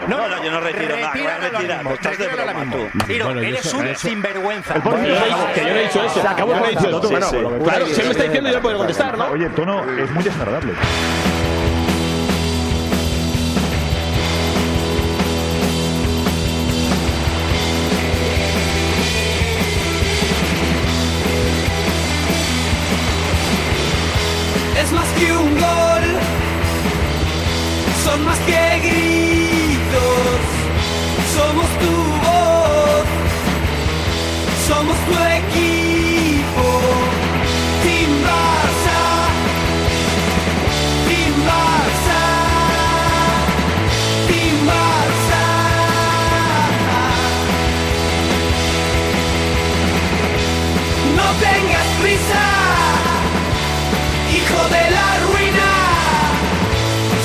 No, yo no retiro nada. Retíralo ahora mismo. Tiro, Bueno, eres yo un eso- sinvergüenza. Que yo no he dicho eso. Yo no he dicho eso. Claro, si él me está diciendo, yo puedo contestar, ¿no? Oye, el tono es muy desagradable. Es más que un gol, son más que gritos, somos tu voz, somos tu equipo, Team Barça, Team Barça, Team Barça. No tengas prisa, hijo de la ruina,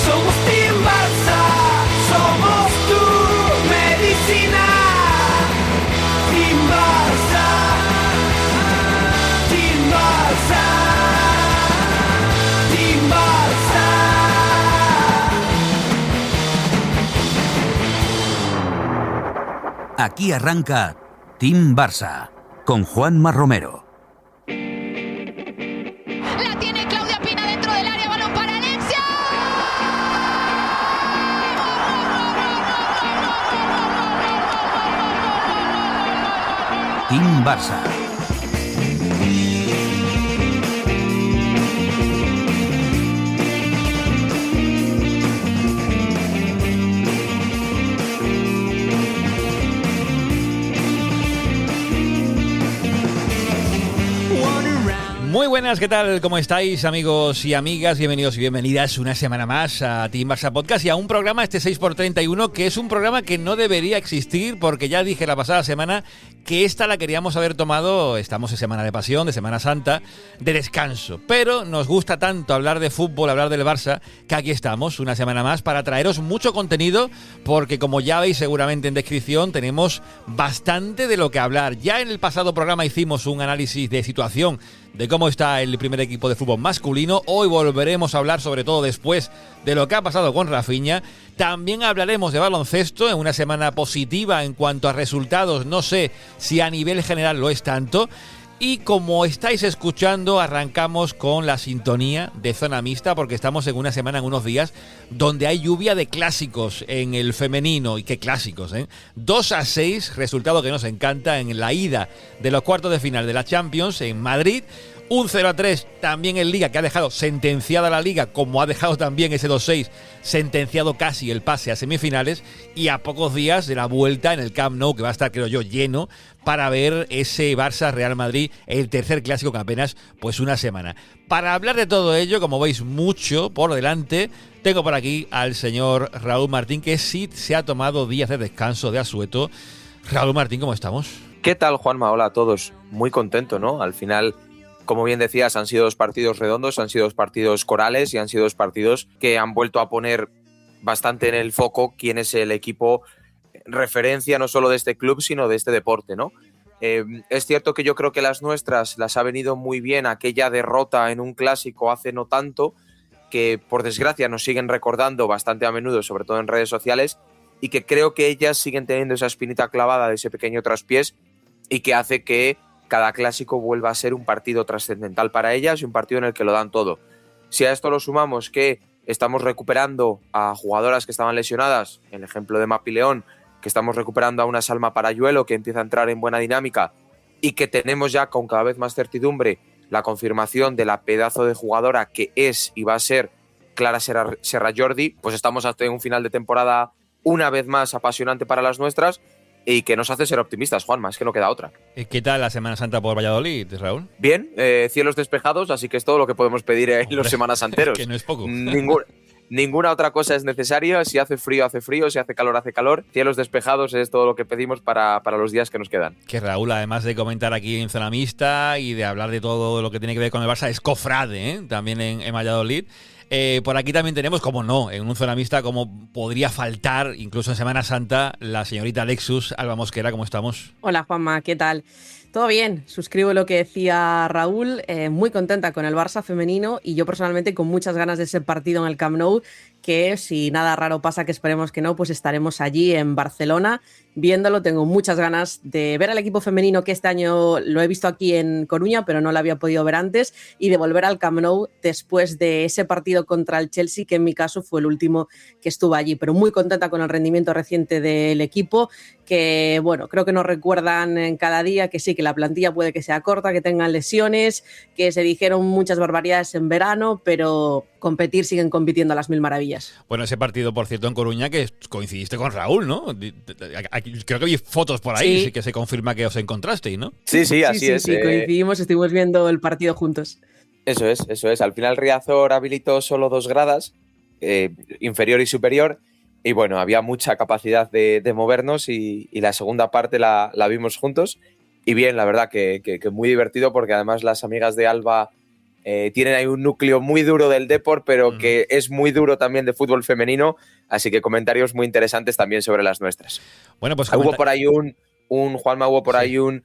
somos Team Barça, somos tu medicina. Team Barça, Team Barça, Team Barça. Aquí arranca Team Barça con Juanma Romero. La tiene Claudia Pina dentro del área, balón para Alexia. Team Barça. Muy buenas, ¿qué tal? ¿Cómo estáis, amigos y amigas? Bienvenidos y bienvenidas una semana más a Team Barça Podcast y a un programa, este 6x31, que es un programa que no debería existir porque ya dije la pasada semana que esta la queríamos haber tomado, estamos en Semana de Pasión, de Semana Santa, de descanso. Pero nos gusta tanto hablar de fútbol, hablar del Barça, que aquí estamos una semana más para traeros mucho contenido porque, como ya veis seguramente en descripción, tenemos bastante de lo que hablar. Ya en el pasado programa hicimos un análisis de situación de cómo está el primer equipo de fútbol masculino. Hoy volveremos a hablar, sobre todo después de lo que ha pasado con Rafinha. También hablaremos de baloncesto en una semana positiva en cuanto a resultados. No sé si a nivel general lo es tanto. Y como estáis escuchando, arrancamos con la sintonía de Zona Mixta porque estamos en una semana, en unos días, donde hay lluvia de clásicos en el femenino. Y qué clásicos, ¿eh? 2-6, resultado que nos encanta en la ida de los cuartos de final de la Champions en Madrid. Un 0-3 también en Liga, que ha dejado sentenciada la Liga, como ha dejado también ese 2-6 sentenciado casi el pase a semifinales, y a pocos días de la vuelta en el Camp Nou, que va a estar, creo yo, lleno, para ver ese Barça-Real Madrid, el tercer clásico en apenas pues una semana. Para hablar de todo ello, como veis, mucho por delante, tengo por aquí al señor Raúl Martín, que sí se ha tomado días de descanso, de asueto. Raúl Martín, ¿cómo estamos? ¿Qué tal, Juanma? Hola a todos. Muy contento, ¿no? Al final, como bien decías, han sido dos partidos redondos, han sido dos partidos corales y han sido dos partidos que han vuelto a poner bastante en el foco quién es el equipo referencia no solo de este club, sino de este deporte, ¿no? Es cierto que yo creo que las nuestras las ha venido muy bien aquella derrota en un clásico hace no tanto, que por desgracia nos siguen recordando bastante a menudo, sobre todo en redes sociales, y que creo que ellas siguen teniendo esa espinita clavada de ese pequeño traspiés y que hace que cada clásico vuelva a ser un partido trascendental para ellas y un partido en el que lo dan todo. Si a esto lo sumamos que estamos recuperando a jugadoras que estaban lesionadas, el ejemplo de Mapi León, que estamos recuperando a una Salma Parayuelo que empieza a entrar en buena dinámica y que tenemos ya con cada vez más certidumbre la confirmación de la pedazo de jugadora que es y va a ser Clara Serra Jordi, pues estamos hasta un final de temporada una vez más apasionante para las nuestras y que nos hace ser optimistas, Juanma, es que no queda otra. ¿Qué tal la Semana Santa por Valladolid, Raúl? Bien, cielos despejados, así que es todo lo que podemos pedir en los semanas santeros. Que no es poco. Ninguna otra cosa es necesaria. Si hace frío, si hace calor. Cielos despejados es todo lo que pedimos para los días que nos quedan. Que Raúl, además de comentar aquí en Zona Mixta y de hablar de todo lo que tiene que ver con el Barça, es cofrade, ¿eh? También en Valladolid. Por aquí también tenemos, como no, en un Zona Mixta, como podría faltar, incluso en Semana Santa, la señorita Lexus Alba Mosquera. ¿Cómo estamos? Hola, Juanma, ¿qué tal? Todo bien, suscribo lo que decía Raúl, muy contenta con el Barça femenino y yo personalmente con muchas ganas de ese partido en el Camp Nou, que si nada raro pasa, que esperemos que no, pues estaremos allí en Barcelona viéndolo. Tengo muchas ganas de ver al equipo femenino, que este año lo he visto aquí en Coruña, pero no lo había podido ver antes, y de volver al Camp Nou después de ese partido contra el Chelsea, que en mi caso fue el último que estuve allí. Pero muy contenta con el rendimiento reciente del equipo, que bueno, creo que nos recuerdan en cada día que sí, que la plantilla puede que sea corta, que tengan lesiones, que se dijeron muchas barbaridades en verano, pero competir siguen compitiendo a las mil maravillas. Bueno, ese partido, por cierto, en Coruña, que coincidiste con Raúl, ¿no? Creo que vi fotos por ahí, sí, que se confirma que os encontrasteis, ¿no? Sí, así es. Sí, coincidimos, estuvimos viendo el partido juntos. Eso es. Al final Riazor habilitó solo 2 gradas, inferior y superior, y bueno, había mucha capacidad de movernos y la segunda parte la vimos juntos. Y bien, la verdad que muy divertido, porque además las amigas de Alba tienen ahí un núcleo muy duro del deporte, pero que es muy duro también de fútbol femenino, así que comentarios muy interesantes también sobre las nuestras. Bueno, pues hubo por ahí Juanma, hubo por ahí un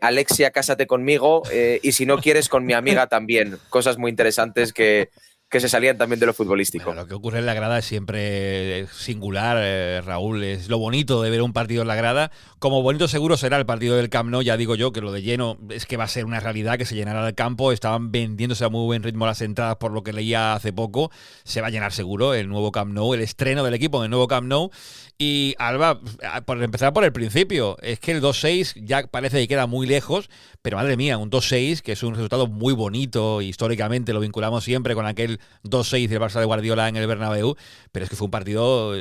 Alexia, cásate conmigo, y si no quieres, con mi amiga también. Cosas muy interesantes que se salían también de lo futbolístico. Bueno, lo que ocurre en la grada es siempre singular, Raúl. Es lo bonito de ver un partido en la grada. Como bonito seguro será el partido del Camp Nou, ya digo yo que lo de lleno es que va a ser una realidad, que se llenará el campo. Estaban vendiéndose a muy buen ritmo las entradas, por lo que leía hace poco. Se va a llenar seguro el nuevo Camp Nou, el estreno del equipo en el nuevo Camp Nou. Y Alba, por empezar por el principio, es que el 2-6 ya parece que queda muy lejos, pero madre mía, un 2-6, que es un resultado muy bonito, históricamente lo vinculamos siempre con aquel 2-6 del Barça de Guardiola en el Bernabéu, pero es que fue un partido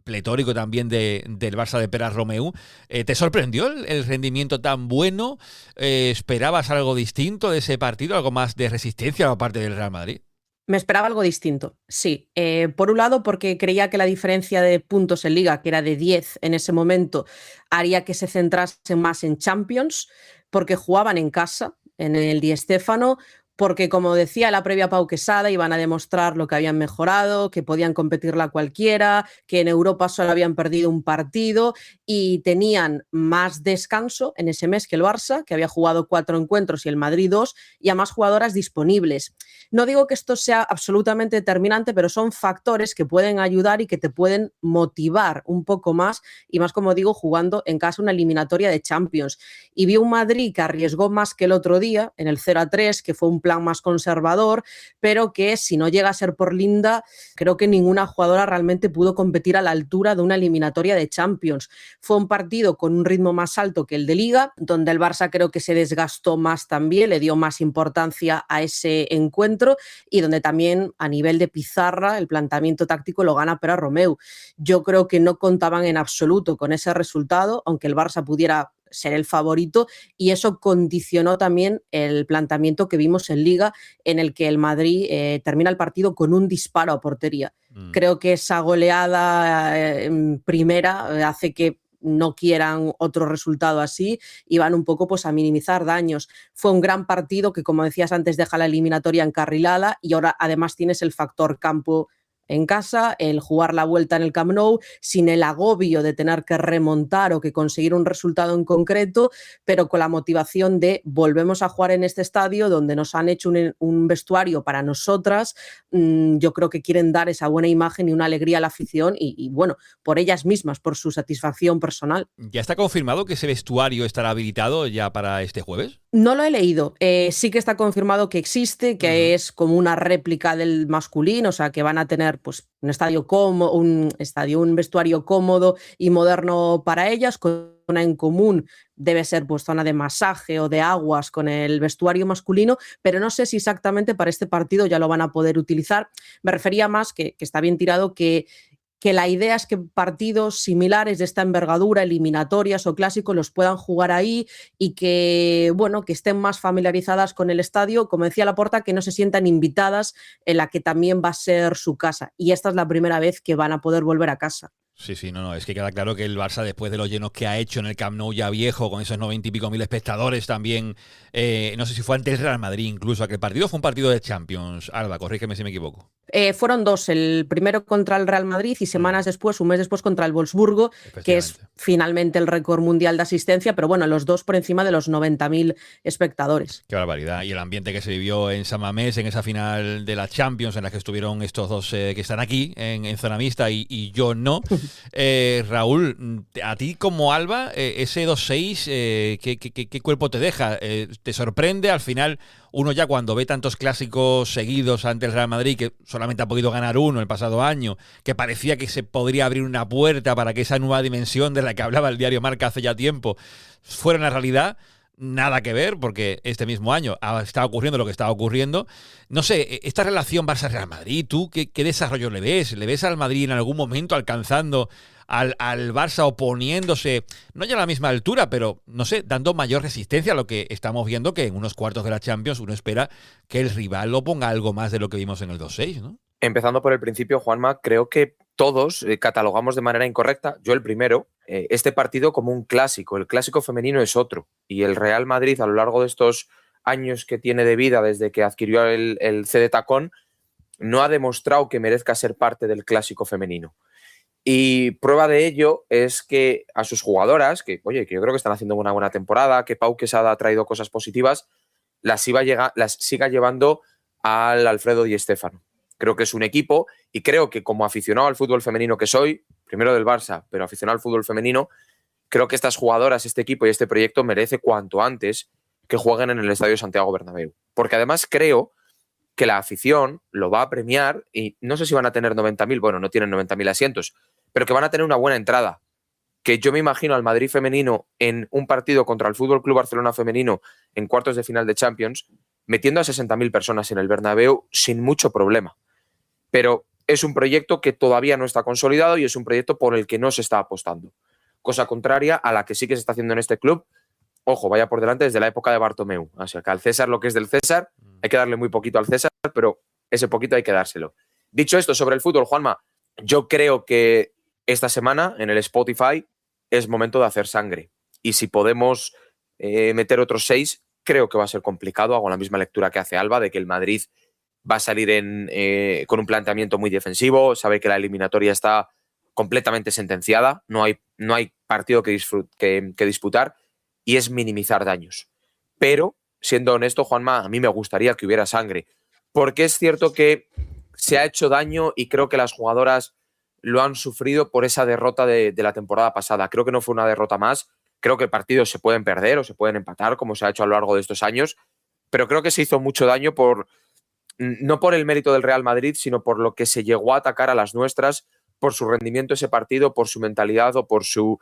pletórico también del Barça de Pere Romeu. ¿Te sorprendió el rendimiento tan bueno? ¿Esperabas algo distinto de ese partido, algo más de resistencia por parte del Real Madrid? Me esperaba algo distinto, sí. Por un lado, porque creía que la diferencia de puntos en Liga, que era de 10 en ese momento, haría que se centrase más en Champions, porque jugaban en casa, en el Di Stéfano, porque, como decía la previa Pau Quesada, iban a demostrar lo que habían mejorado, que podían competirla cualquiera, que en Europa solo habían perdido un partido y tenían más descanso en ese mes que el Barça, que había jugado 4 encuentros y el Madrid 2, y a más jugadoras disponibles. No digo que esto sea absolutamente determinante, pero son factores que pueden ayudar y que te pueden motivar un poco más, y más, como digo, jugando en casa una eliminatoria de Champions. Y vi un Madrid que arriesgó más que el otro día, en el 0-3, que fue un plan más conservador, pero que si no llega a ser por Linda, creo que ninguna jugadora realmente pudo competir a la altura de una eliminatoria de Champions. Fue un partido con un ritmo más alto que el de Liga, donde el Barça creo que se desgastó más también, le dio más importancia a ese encuentro, y donde también a nivel de pizarra el planteamiento táctico lo gana Pere Romeu. Yo creo que no contaban en absoluto con ese resultado, aunque el Barça pudiera ser el favorito, y eso condicionó también el planteamiento que vimos en Liga, en el que el Madrid termina el partido con un disparo a portería. Creo que esa goleada en primera hace que no quieran otro resultado así y van un poco pues a minimizar daños. Fue un gran partido que, como decías antes, deja la eliminatoria encarrilada, y ahora además tienes el factor campo en casa, el jugar la vuelta en el Camp Nou, sin el agobio de tener que remontar o que conseguir un resultado en concreto, pero con la motivación de volvemos a jugar en este estadio donde nos han hecho un vestuario para nosotras. Yo creo que quieren dar esa buena imagen y una alegría a la afición y bueno, por ellas mismas, por su satisfacción personal. ¿Ya está confirmado que ese vestuario estará habilitado ya para este jueves? No lo he leído. Sí que está confirmado que existe, que es como una réplica del masculino, o sea, que van a tener pues un vestuario cómodo y moderno para ellas, con una en común debe ser pues zona de masaje o de aguas con el vestuario masculino, pero no sé si exactamente para este partido ya lo van a poder utilizar. Me refería más que está bien tirado, que la idea es que partidos similares de esta envergadura, eliminatorias o clásicos, los puedan jugar ahí y que, bueno, que estén más familiarizadas con el estadio, como decía Laporta, que no se sientan invitadas en la que también va a ser su casa. Y esta es la primera vez que van a poder volver a casa. Sí, no, es que queda claro que el Barça, después de los llenos que ha hecho en el Camp Nou ya viejo, con esos 90 y pico mil espectadores también, no sé si fue ante el Real Madrid incluso, aquel partido fue un partido de Champions. Alba, corrígeme si me equivoco. Fueron 2, el primero contra el Real Madrid y semanas después, un mes después, contra el Wolfsburgo, que finalmente el récord mundial de asistencia, pero bueno, los dos por encima de los 90.000 espectadores. Qué barbaridad. Y el ambiente que se vivió en San Mamés, en esa final de la Champions, en la que estuvieron estos dos que están aquí, en zona mixta, y yo no. Raúl, a ti como Alba, ese 2-6, ¿qué cuerpo te deja? ¿Te sorprende? Al final, uno ya cuando ve tantos clásicos seguidos ante el Real Madrid, que solamente ha podido ganar uno el pasado año, que parecía que se podría abrir una puerta para que esa nueva dimensión de la que hablaba el diario Marca hace ya tiempo fuera una realidad, nada que ver, porque este mismo año está ocurriendo lo que está ocurriendo. No sé, esta relación Barça-Real Madrid, ¿tú qué desarrollo le ves? ¿Le ves al Madrid en algún momento alcanzando al Barça, oponiéndose, no ya a la misma altura, pero, no sé, dando mayor resistencia a lo que estamos viendo, que en unos cuartos de la Champions uno espera que el rival lo ponga algo más de lo que vimos en el 2-6, ¿no? Empezando por el principio, Juanma, creo que todos catalogamos de manera incorrecta, yo el primero, este partido como un clásico. El clásico femenino es otro. Y el Real Madrid, a lo largo de estos años que tiene de vida desde que adquirió el C de tacón, no ha demostrado que merezca ser parte del clásico femenino. Y prueba de ello es que a sus jugadoras, que yo creo que están haciendo una buena temporada, que Pau Quesada ha traído cosas positivas, las siga llevando al Alfredo Di Stéfano. Creo que es un equipo y creo que como aficionado al fútbol femenino que soy, primero del Barça, pero aficionado al fútbol femenino, creo que estas jugadoras, este equipo y este proyecto merece cuanto antes que jueguen en el Estadio Santiago Bernabéu. Porque además creo que la afición lo va a premiar y no sé si van a tener 90.000, bueno, no tienen 90.000 asientos, pero que van a tener una buena entrada. Que yo me imagino al Madrid femenino en un partido contra el Fútbol Club Barcelona femenino en cuartos de final de Champions, metiendo a 60.000 personas en el Bernabéu sin mucho problema. Pero es un proyecto que todavía no está consolidado y es un proyecto por el que no se está apostando. Cosa contraria a la que sí que se está haciendo en este club. Ojo, vaya por delante desde la época de Bartomeu. O sea, que al César lo que es del César, hay que darle muy poquito al César, pero ese poquito hay que dárselo. Dicho esto, sobre el fútbol, Juanma, yo creo que esta semana en el Spotify es momento de hacer sangre. Y si podemos meter otros 6, creo que va a ser complicado. Hago la misma lectura que hace Alba, de que el Madrid va a salir con un planteamiento muy defensivo, sabe que la eliminatoria está completamente sentenciada, no hay partido que disputar y es minimizar daños. Pero, siendo honesto, Juanma, a mí me gustaría que hubiera sangre, porque es cierto que se ha hecho daño y creo que las jugadoras lo han sufrido por esa derrota de la temporada pasada. Creo que no fue una derrota más, creo que partidos se pueden perder o se pueden empatar, como se ha hecho a lo largo de estos años, pero creo que se hizo mucho daño no por el mérito del Real Madrid, sino por lo que se llegó a atacar a las nuestras, por su rendimiento ese partido, por su mentalidad o por su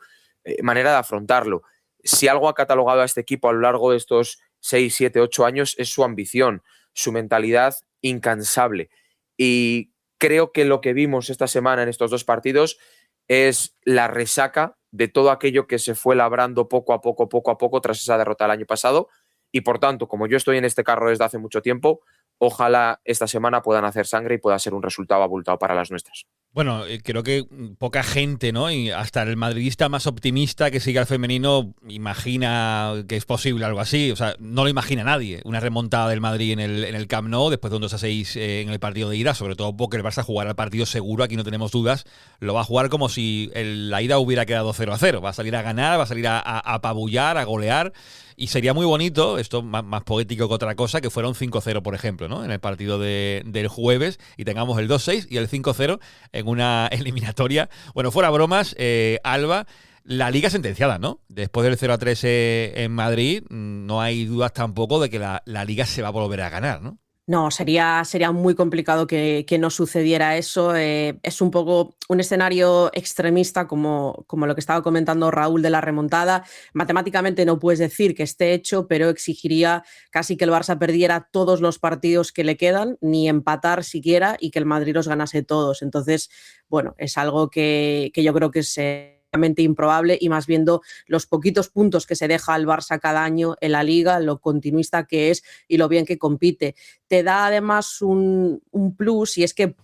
manera de afrontarlo. Si algo ha catalogado a este equipo a lo largo de estos 6, 7, 8 años es su ambición, su mentalidad incansable. Y creo que lo que vimos esta semana en estos dos partidos es la resaca de todo aquello que se fue labrando poco a poco tras esa derrota del año pasado. Y por tanto, como yo estoy en este carro desde hace mucho tiempo, ojalá esta semana puedan hacer sangre y pueda ser un resultado abultado para las nuestras. Bueno, creo que poca gente, ¿no? Y hasta el madridista más optimista que sigue al femenino imagina que es posible algo así. O sea, no lo imagina nadie. Una remontada del Madrid en el Camp Nou después de un 2-6 en el partido de ida, sobre todo porque el Barça jugará el partido seguro, aquí no tenemos dudas. Lo va a jugar como si la ida hubiera quedado 0-0. Va a salir a ganar, va a salir a apabullar, a golear. Y sería muy bonito, esto más poético que otra cosa, que fuera un 5-0, por ejemplo, ¿no? En el partido del jueves y tengamos el 2-6 y el 5-0 en una eliminatoria. Bueno, fuera bromas, Alba, la Liga sentenciada, ¿no? Después del 0-3 en Madrid, no hay dudas tampoco de que la Liga se va a volver a ganar, ¿no? No, sería muy complicado que no sucediera eso. Es un poco un escenario extremista como lo que estaba comentando Raúl de la remontada. Matemáticamente no puedes decir que esté hecho, pero exigiría casi que el Barça perdiera todos los partidos que le quedan, ni empatar siquiera, y que el Madrid los ganase todos. Entonces, bueno, es algo que yo creo que es improbable, y más viendo los poquitos puntos que se deja al Barça cada año en la Liga, lo continuista que es y lo bien que compite. Te da además un plus, y es que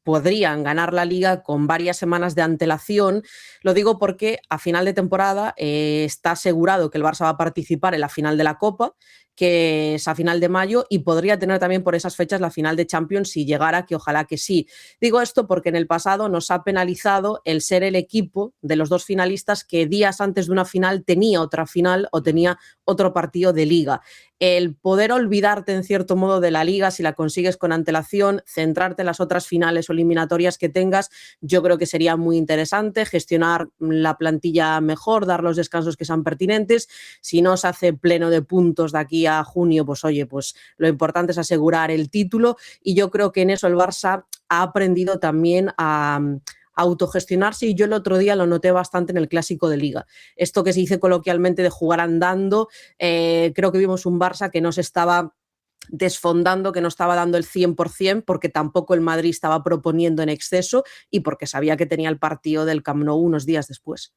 podrían ganar la Liga con varias semanas de antelación. Lo digo porque a final de temporada está asegurado que el Barça va a participar en la final de la Copa, que es a final de mayo, y podría tener también por esas fechas la final de Champions si llegara, que ojalá que sí. Digo esto porque en el pasado nos ha penalizado el ser el equipo de los dos finalistas que días antes de una final tenía otra final o tenía otro partido de liga. El poder olvidarte en cierto modo de la liga, si la consigues con antelación, centrarte en las otras finales o eliminatorias que tengas, yo creo que sería muy interesante gestionar la plantilla mejor, dar los descansos que sean pertinentes. Si no se hace pleno de puntos de aquí a junio, pues oye, pues lo importante es asegurar el título, y yo creo que en eso el Barça ha aprendido también a autogestionarse, y yo el otro día lo noté bastante en el clásico de liga. Esto que se dice coloquialmente de jugar andando, creo que vimos un Barça que no se estaba desfondando, que no estaba dando el 100%, porque tampoco el Madrid estaba proponiendo en exceso y porque sabía que tenía el partido del Camp Nou unos días después.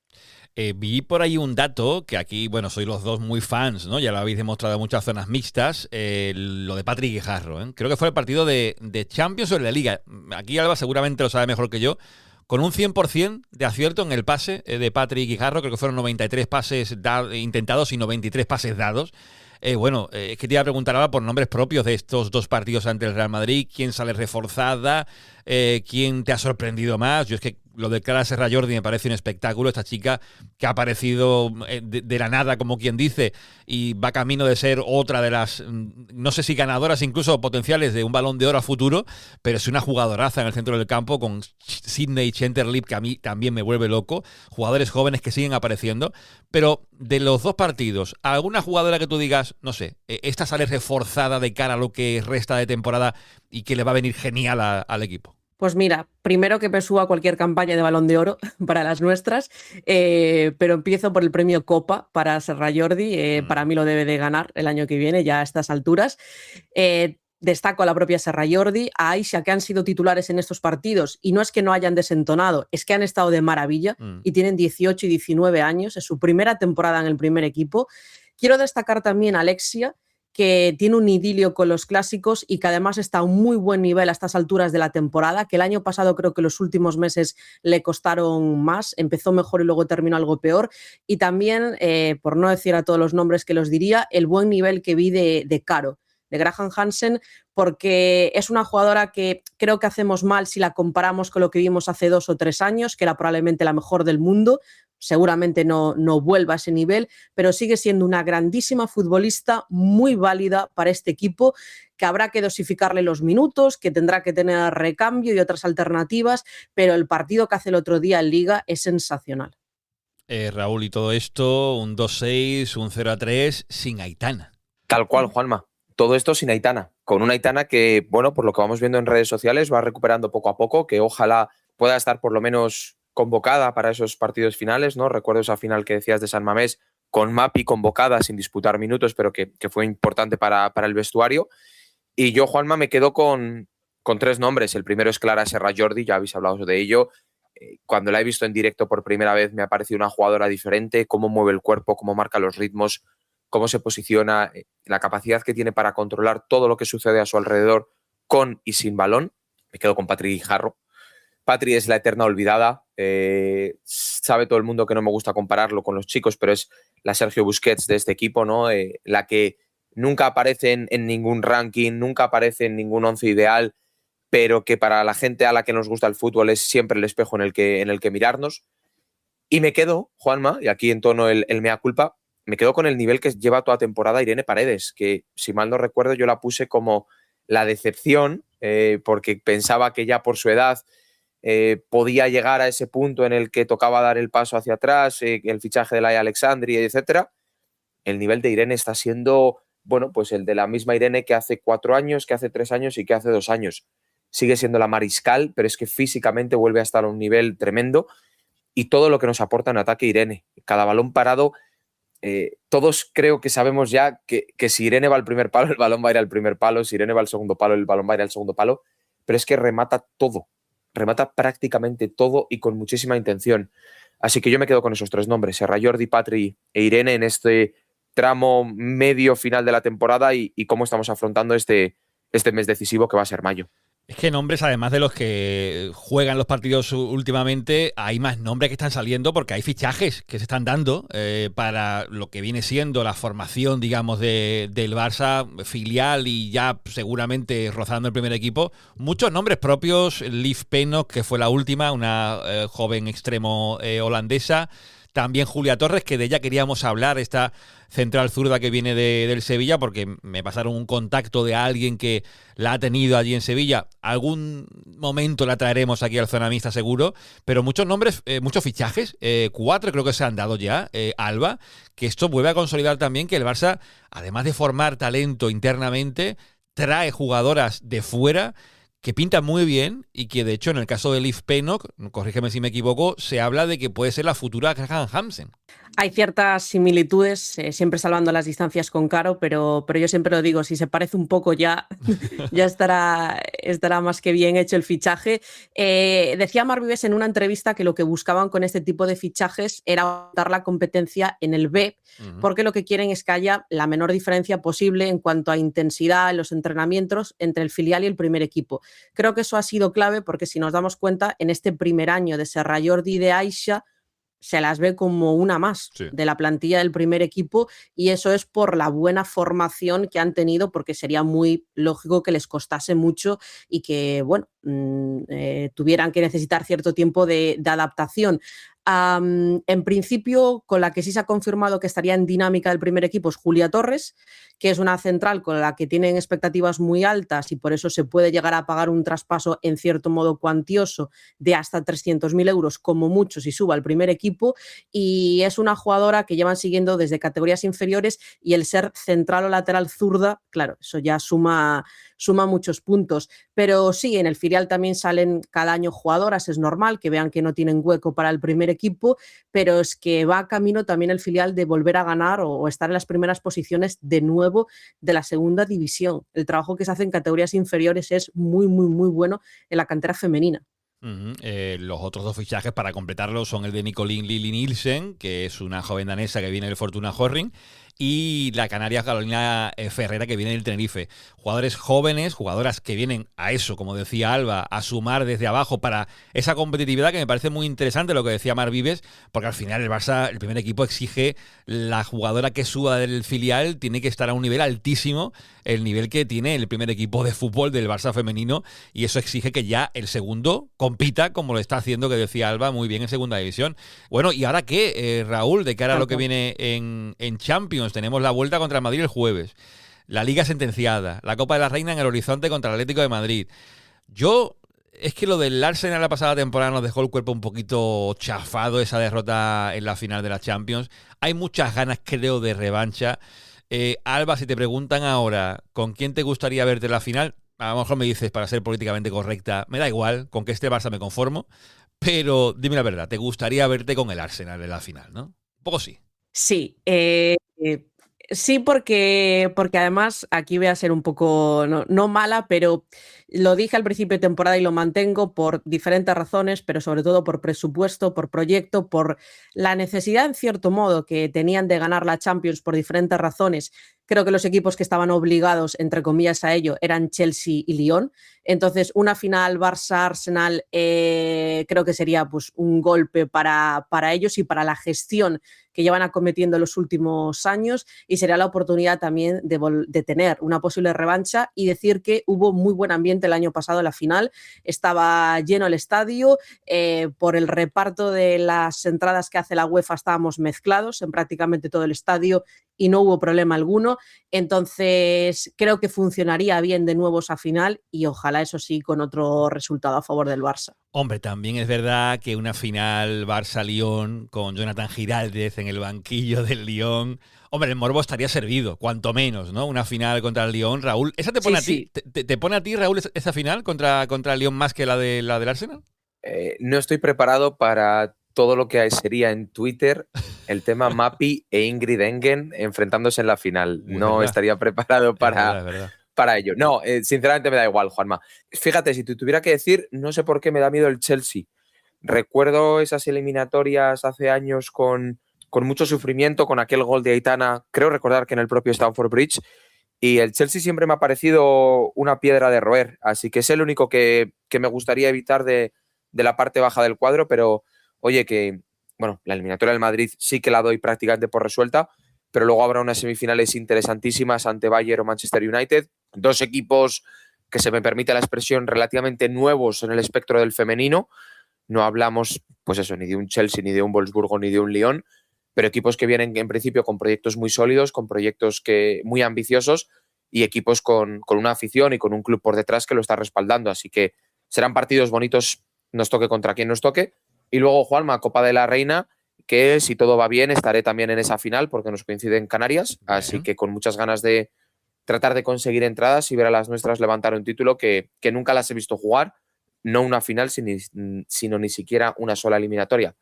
Vi por ahí un dato, que aquí, bueno, sois los dos muy fans, ¿no? Ya lo habéis demostrado en muchas zonas mixtas, lo de Patrick Guijarro, ¿eh? Creo que fue el partido de Champions o de la Liga. Aquí Alba seguramente lo sabe mejor que yo. Con un 100% de acierto en el pase de Patrick Guijarro, creo que fueron 93 pases intentados y 93 pases dados. Es que te iba a preguntar ahora por nombres propios de estos dos partidos ante el Real Madrid. ¿Quién sale reforzada? ¿Quién te ha sorprendido más? Yo es que lo de Clara Serra Jordi me parece un espectáculo. Esta chica que ha aparecido de la nada, como quien dice, y va camino de ser otra de las, no sé si ganadoras incluso potenciales de un Balón de Oro a futuro, pero es una jugadoraza en el centro del campo con Sydney Chenterlip, que a mí también me vuelve loco. Jugadores jóvenes que siguen apareciendo. Pero de los dos partidos, ¿alguna jugadora que tú digas, no sé, esta sale reforzada de cara a lo que resta de temporada y que le va a venir genial al equipo? Pues mira, primero que me suba cualquier campaña de Balón de Oro para las nuestras, pero empiezo por el premio Copa para Serra Jordi. Para mí lo debe de ganar el año que viene, ya a estas alturas. Destaco a la propia Serra Jordi, a Aisha, que han sido titulares en estos partidos, y no es que no hayan desentonado, es que han estado de maravilla y tienen 18 y 19 años, es su primera temporada en el primer equipo. Quiero destacar también a Alexia, que tiene un idilio con los clásicos y que además está a un muy buen nivel a estas alturas de la temporada, que el año pasado creo que los últimos meses le costaron más, empezó mejor y luego terminó algo peor. Y también, por no decir a todos los nombres que los diría, el buen nivel que vi de Caro, de Graham Hansen, porque es una jugadora que creo que hacemos mal si la comparamos con lo que vimos hace 2 o 3 años, que era probablemente la mejor del mundo. Seguramente no vuelva a ese nivel, pero sigue siendo una grandísima futbolista, muy válida para este equipo, que habrá que dosificarle los minutos, que tendrá que tener recambio y otras alternativas, pero el partido que hace el otro día en Liga es sensacional. Raúl, y todo esto, un 2-6, un 0-3, sin Aitana. Tal cual, Juanma. Todo esto sin Aitana. Con una Aitana que, bueno, por lo que vamos viendo en redes sociales, va recuperando poco a poco, que ojalá pueda estar por lo menos convocada para esos partidos finales, ¿no? Recuerdo esa final que decías de San Mamés, con Mapi convocada sin disputar minutos, pero que fue importante para el vestuario. Y yo, Juanma, me quedo con 3 nombres. El primero es Clara Serra Jordi, ya habéis hablado de ello. Cuando la he visto en directo por primera vez me ha parecido una jugadora diferente, cómo mueve el cuerpo, cómo marca los ritmos, cómo se posiciona, la capacidad que tiene para controlar todo lo que sucede a su alrededor con y sin balón. Me quedo con Patrick Guijarro. Patri es la eterna olvidada. Sabe todo el mundo que no me gusta compararlo con los chicos, pero es la Sergio Busquets de este equipo, ¿no? La que nunca aparece en ningún ranking, nunca aparece en ningún 11 ideal, pero que para la gente a la que nos gusta el fútbol es siempre el espejo en el que mirarnos. Y me quedo, Juanma, y aquí entono el mea culpa, me quedo con el nivel que lleva toda temporada Irene Paredes, que si mal no recuerdo yo la puse como la decepción, porque pensaba que ya por su edad podía llegar a ese punto en el que tocaba dar el paso hacia atrás, el fichaje de la Alexandria, etcétera. El nivel de Irene está siendo, bueno, pues el de la misma Irene que hace 4 años, que hace 3 años y que hace 2 años. Sigue siendo la mariscal, pero es que físicamente vuelve a estar a un nivel tremendo, y todo lo que nos aporta en ataque Irene. Cada balón parado, todos creo que sabemos ya que si Irene va al primer palo, el balón va a ir al primer palo, si Irene va al segundo palo, el balón va a ir al segundo palo, pero es que remata todo. Remata prácticamente todo y con muchísima intención. Así que yo me quedo con esos 3 nombres, Serra Jordi, Patri e Irene, en este tramo medio final de la temporada y cómo estamos afrontando este mes decisivo que va a ser mayo. Es que nombres, además de los que juegan los partidos últimamente, hay más nombres que están saliendo porque hay fichajes que se están dando para lo que viene siendo la formación, digamos, del Barça filial y ya seguramente rozando el primer equipo. Muchos nombres propios, Liv Pennock, que fue la última, una joven extremo holandesa. También Julia Torres, que de ella queríamos hablar, esta central zurda que viene del Sevilla, porque me pasaron un contacto de alguien que la ha tenido allí en Sevilla. Algún momento la traeremos aquí al Zona Mixta seguro, pero muchos nombres, muchos fichajes, 4 creo que se han dado ya, Alba, que esto vuelve a consolidar también que el Barça, además de formar talento internamente, trae jugadoras de fuera que pinta muy bien y que de hecho en el caso de Liv Pennock, corrígeme si me equivoco, se habla de que puede ser la futura Graham Hansen. Hay ciertas similitudes, siempre salvando las distancias con Caro, pero yo siempre lo digo, si se parece un poco ya estará más que bien hecho el fichaje. Decía Marc Vives en una entrevista que lo que buscaban con este tipo de fichajes era dar la competencia en el B, porque lo que quieren es que haya la menor diferencia posible en cuanto a intensidad en los entrenamientos entre el filial y el primer equipo. Creo que eso ha sido clave porque si nos damos cuenta, en este primer año de Serra Jordi y de Aisha, se las ve como una más de la plantilla del primer equipo y eso es por la buena formación que han tenido, porque sería muy lógico que les costase mucho y que, bueno, tuvieran que necesitar cierto tiempo de adaptación. En principio, con la que sí se ha confirmado que estaría en dinámica del primer equipo es Julia Torres, que es una central con la que tienen expectativas muy altas y por eso se puede llegar a pagar un traspaso en cierto modo cuantioso de hasta 300.000 euros como mucho si suba al primer equipo, y es una jugadora que llevan siguiendo desde categorías inferiores y el ser central o lateral zurda, claro, eso ya suma muchos puntos, pero sí, en el filial también salen cada año jugadoras, es normal que vean que no tienen hueco para el primer equipo, pero es que va camino también el filial de volver a ganar o estar en las primeras posiciones de nuevo de la segunda división. El trabajo que se hace en categorías inferiores es muy, muy, muy bueno en la cantera femenina. Los otros 2 fichajes para completarlo son el de Nicolín Lili Nielsen, que es una joven danesa que viene del Fortuna Horring, y la canaria Carolina Ferrera, que viene del Tenerife. Jugadores jóvenes, jugadoras que vienen a eso, como decía Alba, a sumar desde abajo para esa competitividad que me parece muy interesante lo que decía Marc Vives, porque al final el Barça, el primer equipo, exige la jugadora que suba del filial, tiene que estar a un nivel altísimo, el nivel que tiene el primer equipo de fútbol del Barça femenino, y eso exige que ya el segundo compita como lo está haciendo, que decía Alba, muy bien en segunda división. Bueno, ¿y ahora qué, Raúl, de cara a lo que viene en Champions? Tenemos la vuelta contra el Madrid el jueves, la Liga sentenciada, la Copa de la Reina en el horizonte contra el Atlético de Madrid. Es que lo del Arsenal la pasada temporada nos dejó el cuerpo un poquito chafado, esa derrota en la final de la Champions. Hay muchas ganas, creo, de revancha. Alba, si te preguntan ahora ¿con quién te gustaría verte en la final? A lo mejor me dices, para ser políticamente correcta, me da igual, con que este Barça me conformo, pero dime la verdad, ¿te gustaría verte con el Arsenal en la final, no? Un poco sí. Sí, sí, porque además aquí voy a ser un poco, no mala, pero lo dije al principio de temporada y lo mantengo por diferentes razones, pero sobre todo por presupuesto, por proyecto, por la necesidad en cierto modo que tenían de ganar la Champions por diferentes razones. Creo que los equipos que estaban obligados, entre comillas, a ello eran Chelsea y Lyon. Entonces, una final Barça-Arsenal creo que sería pues, un golpe para ellos y para la gestión que llevan acometiendo los últimos años, y sería la oportunidad también de tener una posible revancha y decir que hubo muy buen ambiente el año pasado en la final. Estaba lleno el estadio, por el reparto de las entradas que hace la UEFA estábamos mezclados en prácticamente todo el estadio y no hubo problema alguno. Entonces creo que funcionaría bien de nuevo esa final y ojalá, eso sí, con otro resultado a favor del Barça. Hombre, también es verdad que una final Barça-Lyon con Jonathan Giraldez en el banquillo del Lyon, hombre, el morbo estaría servido, cuanto menos, ¿no? Una final contra el Lyon, Raúl. ¿Esa te pone a ti? ¿Te pone a ti, Raúl, esa final contra el Lyon más que la del Arsenal? No estoy preparado para todo lo que sería en Twitter el tema Mapi e Ingrid Engen enfrentándose en la final. No estaría preparado para ello. No, sinceramente me da igual, Juanma. Fíjate, si te tuviera que decir, no sé por qué me da miedo el Chelsea. Recuerdo esas eliminatorias hace años con mucho sufrimiento, con aquel gol de Aitana, creo recordar que en el propio Stamford Bridge, Y el Chelsea siempre me ha parecido una piedra de roer, así que es el único que me gustaría evitar de la parte baja del cuadro, pero oye, la eliminatoria del Madrid sí que la doy prácticamente por resuelta, pero luego habrá unas semifinales interesantísimas ante Bayern o Manchester United, 2 equipos que, se me permite la expresión, relativamente nuevos en el espectro del femenino. No hablamos, pues eso, ni de un Chelsea, ni de un Wolfsburgo, ni de un Lyon, pero equipos que vienen en principio con proyectos muy sólidos, con proyectos muy ambiciosos y equipos con una afición y con un club por detrás que lo está respaldando. Así que serán partidos bonitos, nos toque contra quien nos toque. Y luego, Juanma, Copa de la Reina, que si todo va bien estaré también en esa final porque nos coincide en Canarias. Así que con muchas ganas de tratar de conseguir entradas y ver a las nuestras levantar un título que nunca las he visto jugar, no una final, sino ni siquiera una sola eliminatoria.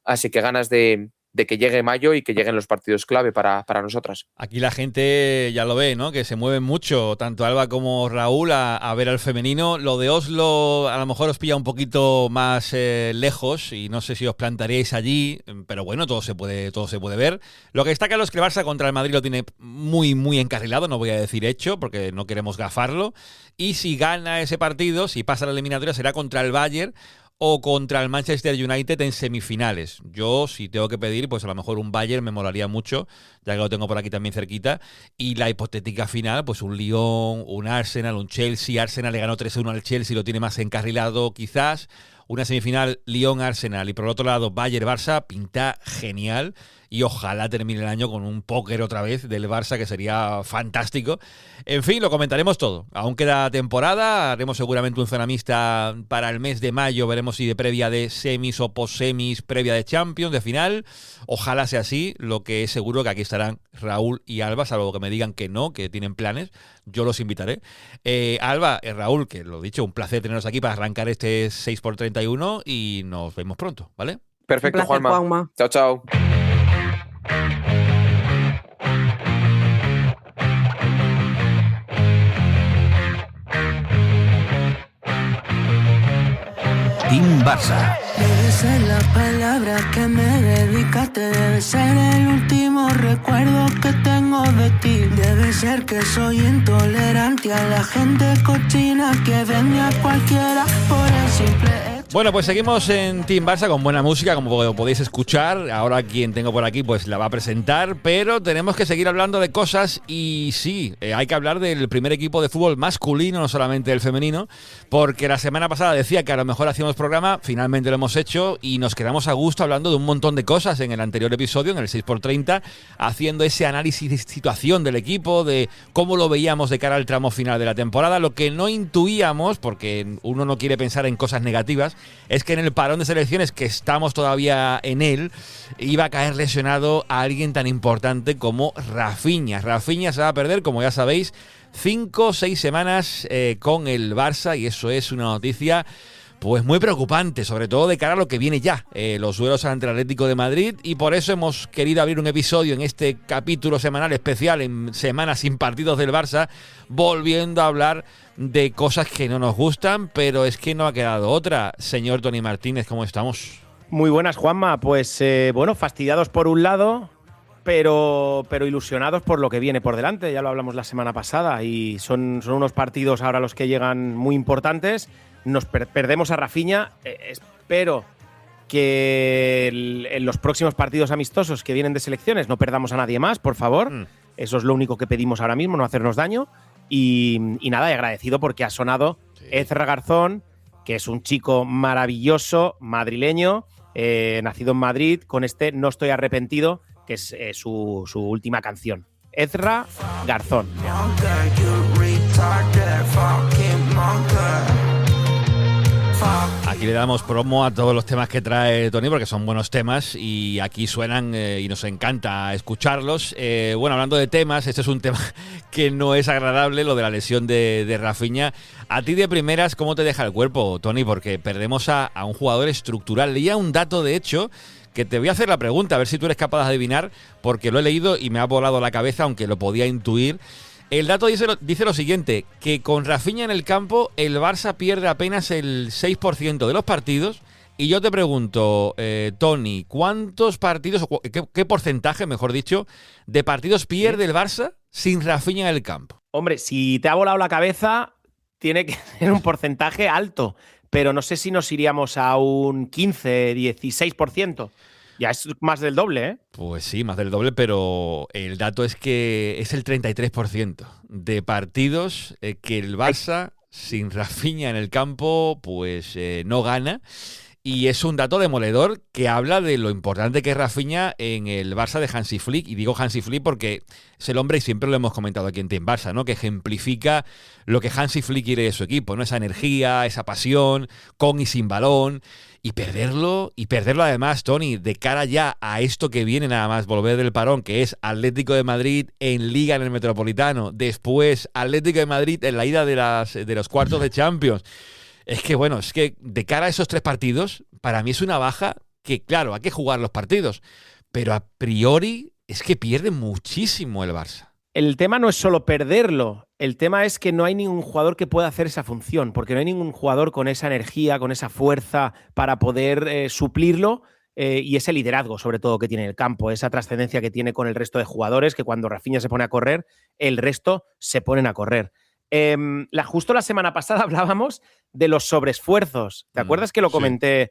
Así que ganas de que llegue mayo y que lleguen los partidos clave para nosotras. Aquí la gente ya lo ve, ¿no? Que se mueven mucho, tanto Alba como Raúl, a ver al femenino. Lo de Oslo a lo mejor os pilla un poquito más lejos y no sé si os plantaríais allí, pero bueno, todo se puede ver. Lo que está claro es que el Barça contra el Madrid lo tiene muy, muy encarrilado, no voy a decir hecho, porque no queremos gafarlo. Y si gana ese partido, si pasa la eliminatoria, será contra el Bayern o contra el Manchester United en semifinales. Yo, si tengo que pedir, pues a lo mejor un Bayern me molaría mucho, ya que lo tengo por aquí también cerquita. Y la hipotética final, pues un Lyon, un Arsenal, un Chelsea. Arsenal le ganó 3-1 al Chelsea, lo tiene más encarrilado quizás. Una semifinal Lyon-Arsenal y por el otro lado Bayern-Barça, pinta genial. Y ojalá termine el año con un póker otra vez del Barça, que sería fantástico. En fin, lo comentaremos todo. Aún queda temporada, haremos seguramente un zona mixta para el mes de mayo. Veremos si de previa de semis o post-semis, previa de Champions, de final. Ojalá sea así, lo que es seguro que aquí estarán Raúl y Alba, salvo que me digan que no, que tienen planes. Yo los invitaré. Alba, Raúl, que lo dicho, un placer teneros aquí para arrancar este 6x31 y nos vemos pronto, ¿vale? Perfecto, Juanma. Chao, chao. Team Barça. Debe ser la palabra que me dedicaste, debe ser el último recuerdo que tengo de ti. Debe ser que soy intolerante a la gente cochina que vende a cualquiera por el simple hecho. Bueno, pues seguimos en Team Barça con buena música, como podéis escuchar. Ahora quien tengo por aquí pues la va a presentar, pero tenemos que seguir hablando de cosas y sí, hay que hablar del primer equipo de fútbol masculino, no solamente el femenino, porque la semana pasada decía que a lo mejor hacíamos programa, finalmente lo hemos hecho y nos quedamos a gusto hablando de un montón de cosas en el anterior episodio, en el 6x30, haciendo ese análisis de situación del equipo, de cómo lo veíamos de cara al tramo final de la temporada. Lo que no intuíamos, porque uno no quiere pensar en cosas negativas, es que en el parón de selecciones, que estamos todavía en él, iba a caer lesionado a alguien tan importante como Rafinha. Rafinha se va a perder, como ya sabéis, 5 o 6 semanas con el Barça, y eso es una noticia pues muy preocupante, sobre todo de cara a lo que viene ya, los duelos ante el Atlético de Madrid, y por eso hemos querido abrir un episodio en este capítulo semanal especial en Semanas sin Partidos del Barça, volviendo a hablar de cosas que no nos gustan, pero es que no ha quedado otra. Señor Tony Martínez, ¿cómo estamos? Muy buenas, Juanma. Pues bueno, fastidiados por un lado, pero ilusionados por lo que viene por delante. Ya lo hablamos la semana pasada y son unos partidos ahora los que llegan muy importantes. Nos perdemos a Rafinha. Espero que en los próximos partidos amistosos que vienen de selecciones no perdamos a nadie más, por favor. Eso es lo único que pedimos ahora mismo, no hacernos daño. Y nada, agradecido porque ha sonado Ezra Garzón, que es un chico maravilloso, madrileño, nacido en Madrid, con este No Estoy Arrepentido, que es su última canción. Ezra Garzón. Aquí le damos promo a todos los temas que trae Tony porque son buenos temas y aquí suenan y nos encanta escucharlos. Bueno, hablando de temas, este es un tema que no es agradable, lo de la lesión de Rafinha. A ti de primeras, ¿cómo te deja el cuerpo, Tony? Porque perdemos a un jugador estructural. Leía un dato, de hecho, que te voy a hacer la pregunta, a ver si tú eres capaz de adivinar, porque lo he leído y me ha volado la cabeza, aunque lo podía intuir. El dato dice lo siguiente, que con Rafinha en el campo el Barça pierde apenas el 6% de los partidos Y yo te pregunto, Tony, ¿cuántos partidos, o qué porcentaje, mejor dicho, de partidos pierde el Barça sin Rafinha en el campo? Hombre, si te ha volado la cabeza, tiene que ser un porcentaje alto, pero no sé si nos iríamos a un 15, 16%. Ya es más del doble, ¿eh? Pues sí, más del doble, pero el dato es que es el 33% de partidos que el Barça, sin Rafinha en el campo, pues no gana. Y es un dato demoledor que habla de lo importante que es Rafinha en el Barça de Hansi Flick. Y digo Hansi Flick porque es el hombre, y siempre lo hemos comentado aquí en Team Barça, ¿no? Que ejemplifica lo que Hansi Flick quiere de su equipo, ¿no? Esa energía, esa pasión, con y sin balón. Y perderlo además, Tony, de cara ya a esto que viene nada más, volver del parón, que es Atlético de Madrid en Liga en el Metropolitano, después Atlético de Madrid en la ida de los cuartos de Champions. Es que, bueno, es que de cara a esos 3 partidos, para mí es una baja que, claro, hay que jugar los partidos, pero a priori es que pierde muchísimo el Barça. El tema no es solo perderlo, el tema es que no hay ningún jugador que pueda hacer esa función, porque no hay ningún jugador con esa energía, con esa fuerza para poder suplirlo, y ese liderazgo, sobre todo, que tiene en el campo, esa trascendencia que tiene con el resto de jugadores, que cuando Rafinha se pone a correr, el resto se ponen a correr. Justo la semana pasada hablábamos de los sobreesfuerzos. ¿Te acuerdas que lo comenté?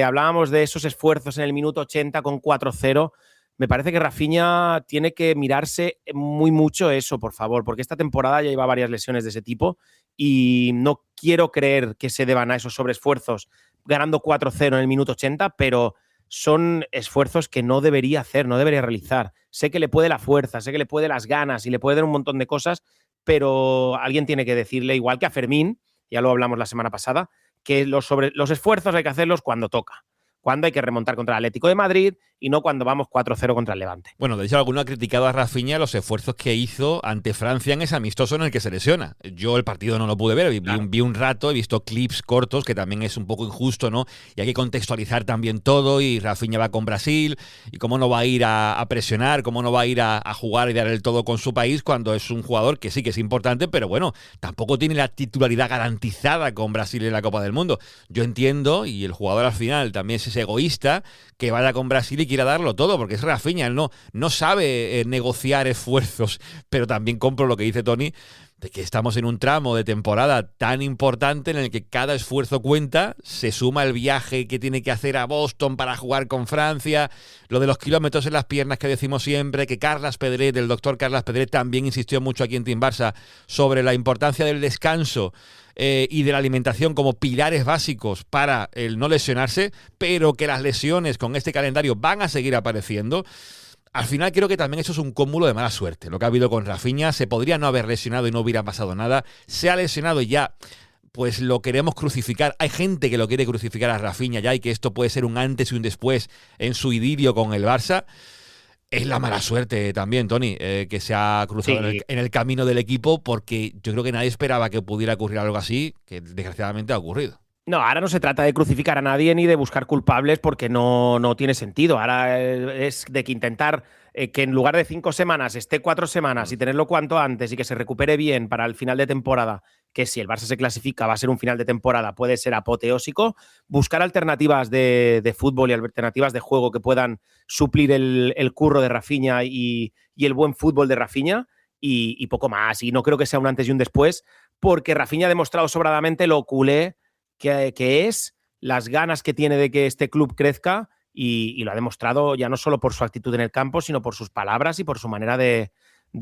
Hablábamos de esos esfuerzos en el minuto 80 con 4-0. Me parece que Rafinha tiene que mirarse muy mucho eso, por favor, porque esta temporada ya lleva varias lesiones de ese tipo y no quiero creer que se deban a esos sobreesfuerzos ganando 4-0 en el minuto 80, pero son esfuerzos que no debería hacer, no debería realizar. Sé que le puede la fuerza, sé que le puede las ganas y le puede dar un montón de cosas, pero alguien tiene que decirle, igual que a Fermín, ya lo hablamos la semana pasada, que los esfuerzos hay que hacerlos cuando toca. Cuando hay que remontar contra el Atlético de Madrid y no cuando vamos 4-0 contra el Levante. Bueno, de hecho, alguno ha criticado a Rafinha los esfuerzos que hizo ante Francia en ese amistoso en el que se lesiona. Yo el partido no lo pude ver, vi un rato, he visto clips cortos, que también es un poco injusto, ¿no? Y hay que contextualizar también todo, y Rafinha va con Brasil, y cómo no va a ir a presionar, cómo no va a ir a jugar y dar el todo con su país, cuando es un jugador que sí que es importante, pero bueno, tampoco tiene la titularidad garantizada con Brasil en la Copa del Mundo. Yo entiendo, y el jugador al final también es egoísta, que vaya con Brasil y quiera darlo todo, porque es Rafinha, él no sabe negociar esfuerzos, pero también compro lo que dice Tony, de que estamos en un tramo de temporada tan importante en el que cada esfuerzo cuenta, se suma el viaje que tiene que hacer a Boston para jugar con Francia, lo de los kilómetros en las piernas que decimos siempre, que Carles Pedret, el doctor Carles Pedret, también insistió mucho aquí en Team Barça sobre la importancia del descanso y de la alimentación como pilares básicos para el no lesionarse, pero que las lesiones con este calendario van a seguir apareciendo. Al final creo que también eso es un cúmulo de mala suerte. Lo que ha habido con Rafinha, se podría no haber lesionado y no hubiera pasado nada. Se ha lesionado y ya, pues lo queremos crucificar. Hay gente que lo quiere crucificar a Rafinha ya, y que esto puede ser un antes y un después en su idilio con el Barça. Es la mala suerte también, Tony, que se ha cruzado en el camino del equipo, porque yo creo que nadie esperaba que pudiera ocurrir algo así, que desgraciadamente ha ocurrido. No, ahora no se trata de crucificar a nadie ni de buscar culpables, porque no tiene sentido. Ahora es de que intentar que en lugar de 5 semanas esté 4 semanas y tenerlo cuanto antes y que se recupere bien para el final de temporada, que si el Barça se clasifica va a ser un final de temporada, puede ser apoteósico. Buscar alternativas de fútbol y alternativas de juego que puedan suplir el curro de Rafinha y el buen fútbol de Rafinha y poco más. Y no creo que sea un antes y un después, porque Rafinha ha demostrado sobradamente lo culé que es, las ganas que tiene de que este club crezca, y lo ha demostrado ya no solo por su actitud en el campo, sino por sus palabras y por su manera de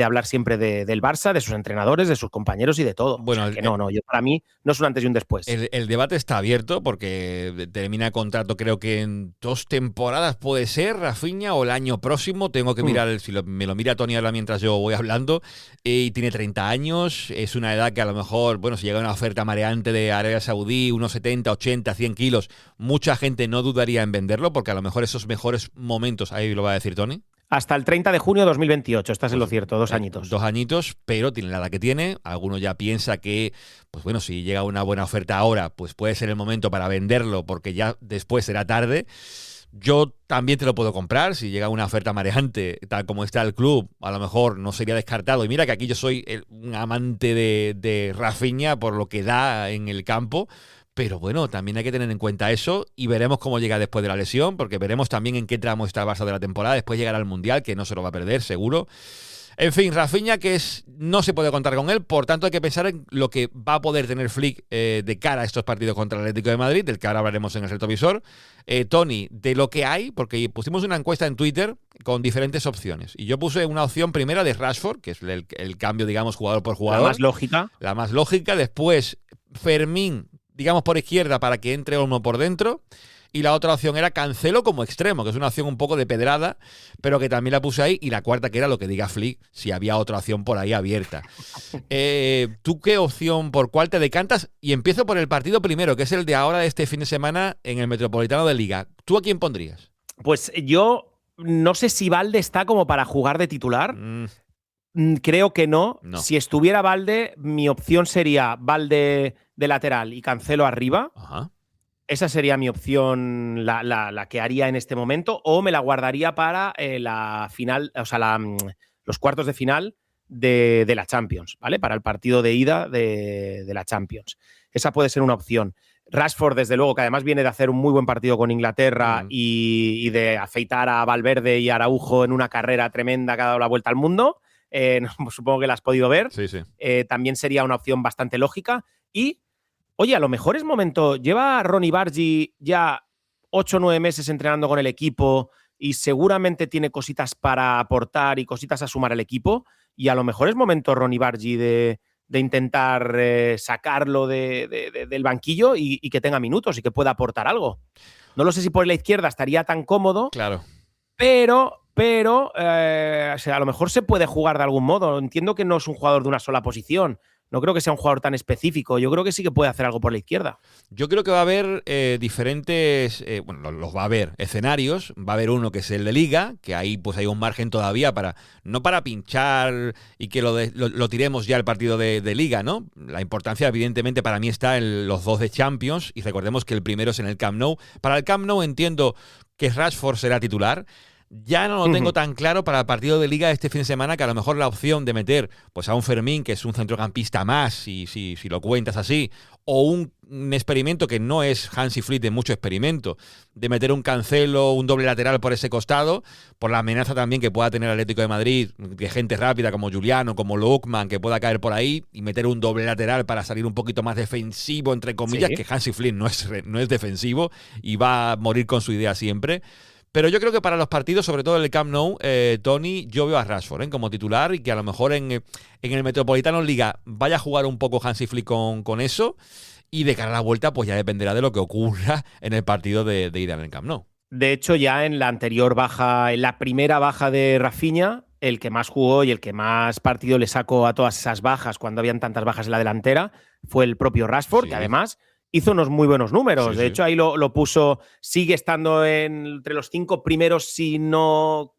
hablar siempre del Barça, de sus entrenadores, de sus compañeros y de todo. Bueno, o sea, yo para mí no es un antes y un después. El debate está abierto porque termina contrato, creo que en 2 temporadas puede ser, Rafinha, o el año próximo. Tengo que mirar, me lo mira Tony ahora mientras yo voy hablando, y tiene 30 años, es una edad que a lo mejor, bueno, si llega una oferta mareante de Arabia Saudí, unos 70, 80, 100 kilos, mucha gente no dudaría en venderlo, porque a lo mejor esos mejores momentos, ahí lo va a decir Tony. Hasta el 30 de junio de 2028, estás en lo cierto, 2 añitos. 2 añitos, pero tiene la edad que tiene. Alguno ya piensa que, pues bueno, si llega una buena oferta ahora, pues puede ser el momento para venderlo, porque ya después será tarde. Yo también te lo puedo comprar, si llega una oferta mareante, tal como está el club, a lo mejor no sería descartado. Y mira que aquí yo soy un amante de Rafinha por lo que da en el campo, Pero bueno, también hay que tener en cuenta eso y veremos cómo llega después de la lesión, porque veremos también en qué tramo está el Barça de la temporada. Después llegará al Mundial, que no se lo va a perder, seguro. En fin, Rafinha, no se puede contar con él, por tanto hay que pensar en lo que va a poder tener Flick de cara a estos partidos contra el Atlético de Madrid, del que ahora hablaremos en el retrovisor. Tony, de lo que hay, porque pusimos una encuesta en Twitter con diferentes opciones, y yo puse una opción primera de Rashford, que es el cambio, digamos, jugador por jugador. La más lógica. La más lógica. Después, Fermín, digamos, por izquierda para que entre Olmo por dentro. Y la otra opción era Cancelo como extremo, que es una opción un poco de pedrada, pero que también la puse ahí. Y la cuarta, que era lo que diga Flick, si había otra opción por ahí abierta. ¿Tú qué opción, por cuál te decantas? Y empiezo por el partido primero, que es el de ahora, de este fin de semana, en el Metropolitano de Liga. ¿Tú a quién pondrías? Pues yo no sé si Valde está como para jugar de titular. Creo que no. Si estuviera Valde, mi opción sería Valde de lateral y Cancelo arriba. Ajá. Esa sería mi opción, la que haría en este momento, o me la guardaría para la final, o sea, los cuartos de final de la Champions, ¿vale? Para el partido de ida de la Champions. Esa puede ser una opción. Rashford, desde luego, que además viene de hacer un muy buen partido con Inglaterra y de afeitar a Valverde y a Araujo en una carrera tremenda que ha dado la vuelta al mundo. Supongo que la has podido ver. Sí, sí. También sería una opción bastante lógica. Y oye, a lo mejor es momento. Lleva Ronny Bargi ya 8 o 9 meses entrenando con el equipo y seguramente tiene cositas para aportar y cositas a sumar al equipo. Y a lo mejor es momento, Ronny Bargi, de intentar sacarlo del banquillo y que tenga minutos y que pueda aportar algo. No lo sé si por la izquierda estaría tan cómodo. Claro. Pero o sea, a lo mejor se puede jugar de algún modo. Entiendo que no es un jugador de una sola posición. No creo que sea un jugador tan específico. Yo creo que sí que puede hacer algo por la izquierda. Yo creo que va a haber diferentes, bueno, los va a haber escenarios. Va a haber uno que es el de Liga, que ahí pues hay un margen todavía no para pinchar y que lo tiremos ya al partido de Liga, ¿no? La importancia, evidentemente, para mí está en los dos de Champions, y recordemos que el primero es en el Camp Nou. Para el Camp Nou entiendo que Rashford será titular. Ya no lo tengo tan claro para el partido de Liga este fin de semana, que a lo mejor la opción de meter pues a un Fermín, que es un centrocampista más, si lo cuentas así, o un experimento que no es Hansi Flick de mucho experimento, de meter un Cancelo, un doble lateral por ese costado, por la amenaza también que pueda tener el Atlético de Madrid, de gente rápida como Juliano, como Lookman, que pueda caer por ahí, y meter un doble lateral para salir un poquito más defensivo, entre comillas, que Hansi Flick no es defensivo y va a morir con su idea siempre. Pero yo creo que para los partidos, sobre todo en el Camp Nou, Tony, yo veo a Rashford como titular, y que a lo mejor en el Metropolitano Liga vaya a jugar un poco Hansi Flick con eso, y de cara a la vuelta pues ya dependerá de lo que ocurra en el partido de ida en el Camp Nou. De hecho, ya en la anterior baja, en la primera baja de Rafinha, el que más jugó y el que más partido le sacó a todas esas bajas, cuando habían tantas bajas en la delantera, fue el propio Rashford, que además hizo unos muy buenos números. De hecho, ahí lo puso, sigue estando entre los 5 primeros, si no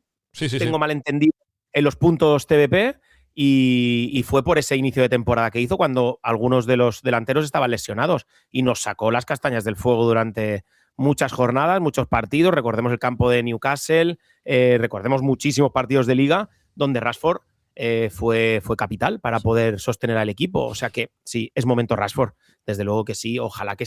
tengo mal entendido, en los puntos TVP, y fue por ese inicio de temporada que hizo cuando algunos de los delanteros estaban lesionados, y nos sacó las castañas del fuego durante muchas jornadas, muchos partidos. Recordemos el campo de Newcastle, recordemos muchísimos partidos de Liga donde Rashford fue capital para poder sostener al equipo. O sea que sí, es momento Rashford. Desde luego que sí, ojalá que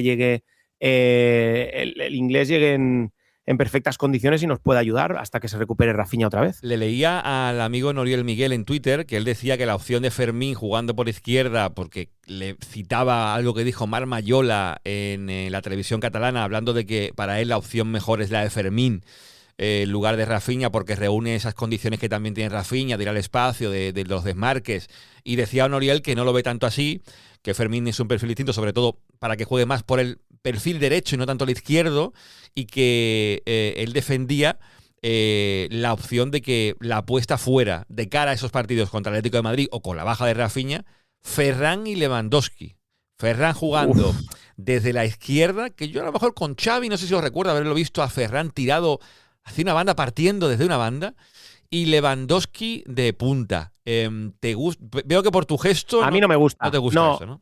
llegue el inglés llegue en perfectas condiciones y nos pueda ayudar hasta que se recupere Rafinha otra vez. Le leía al amigo Noriel Miguel en Twitter que él decía que la opción de Fermín jugando por izquierda, porque le citaba algo que dijo Marc Mayola en la televisión catalana, hablando de que para él la opción mejor es la de Fermín en lugar de Rafinha, porque reúne esas condiciones que también tiene Rafinha, de ir al espacio, de los desmarques. Y decía Noriel que no lo ve tanto así, que Fermín es un perfil distinto, sobre todo para que juegue más por el perfil derecho y no tanto el izquierdo, y que él defendía la opción de que la apuesta fuera de cara a esos partidos contra el Atlético de Madrid o con la baja de Rafinha, Ferran y Lewandowski. Ferran jugando desde la izquierda, que yo a lo mejor con Xavi, no sé si os recuerdo haberlo visto a Ferran tirado hacia una banda, partiendo desde una banda, y Lewandowski de punta. Veo que por tu gesto a mí no me gusta. No te gusta eso, ¿no?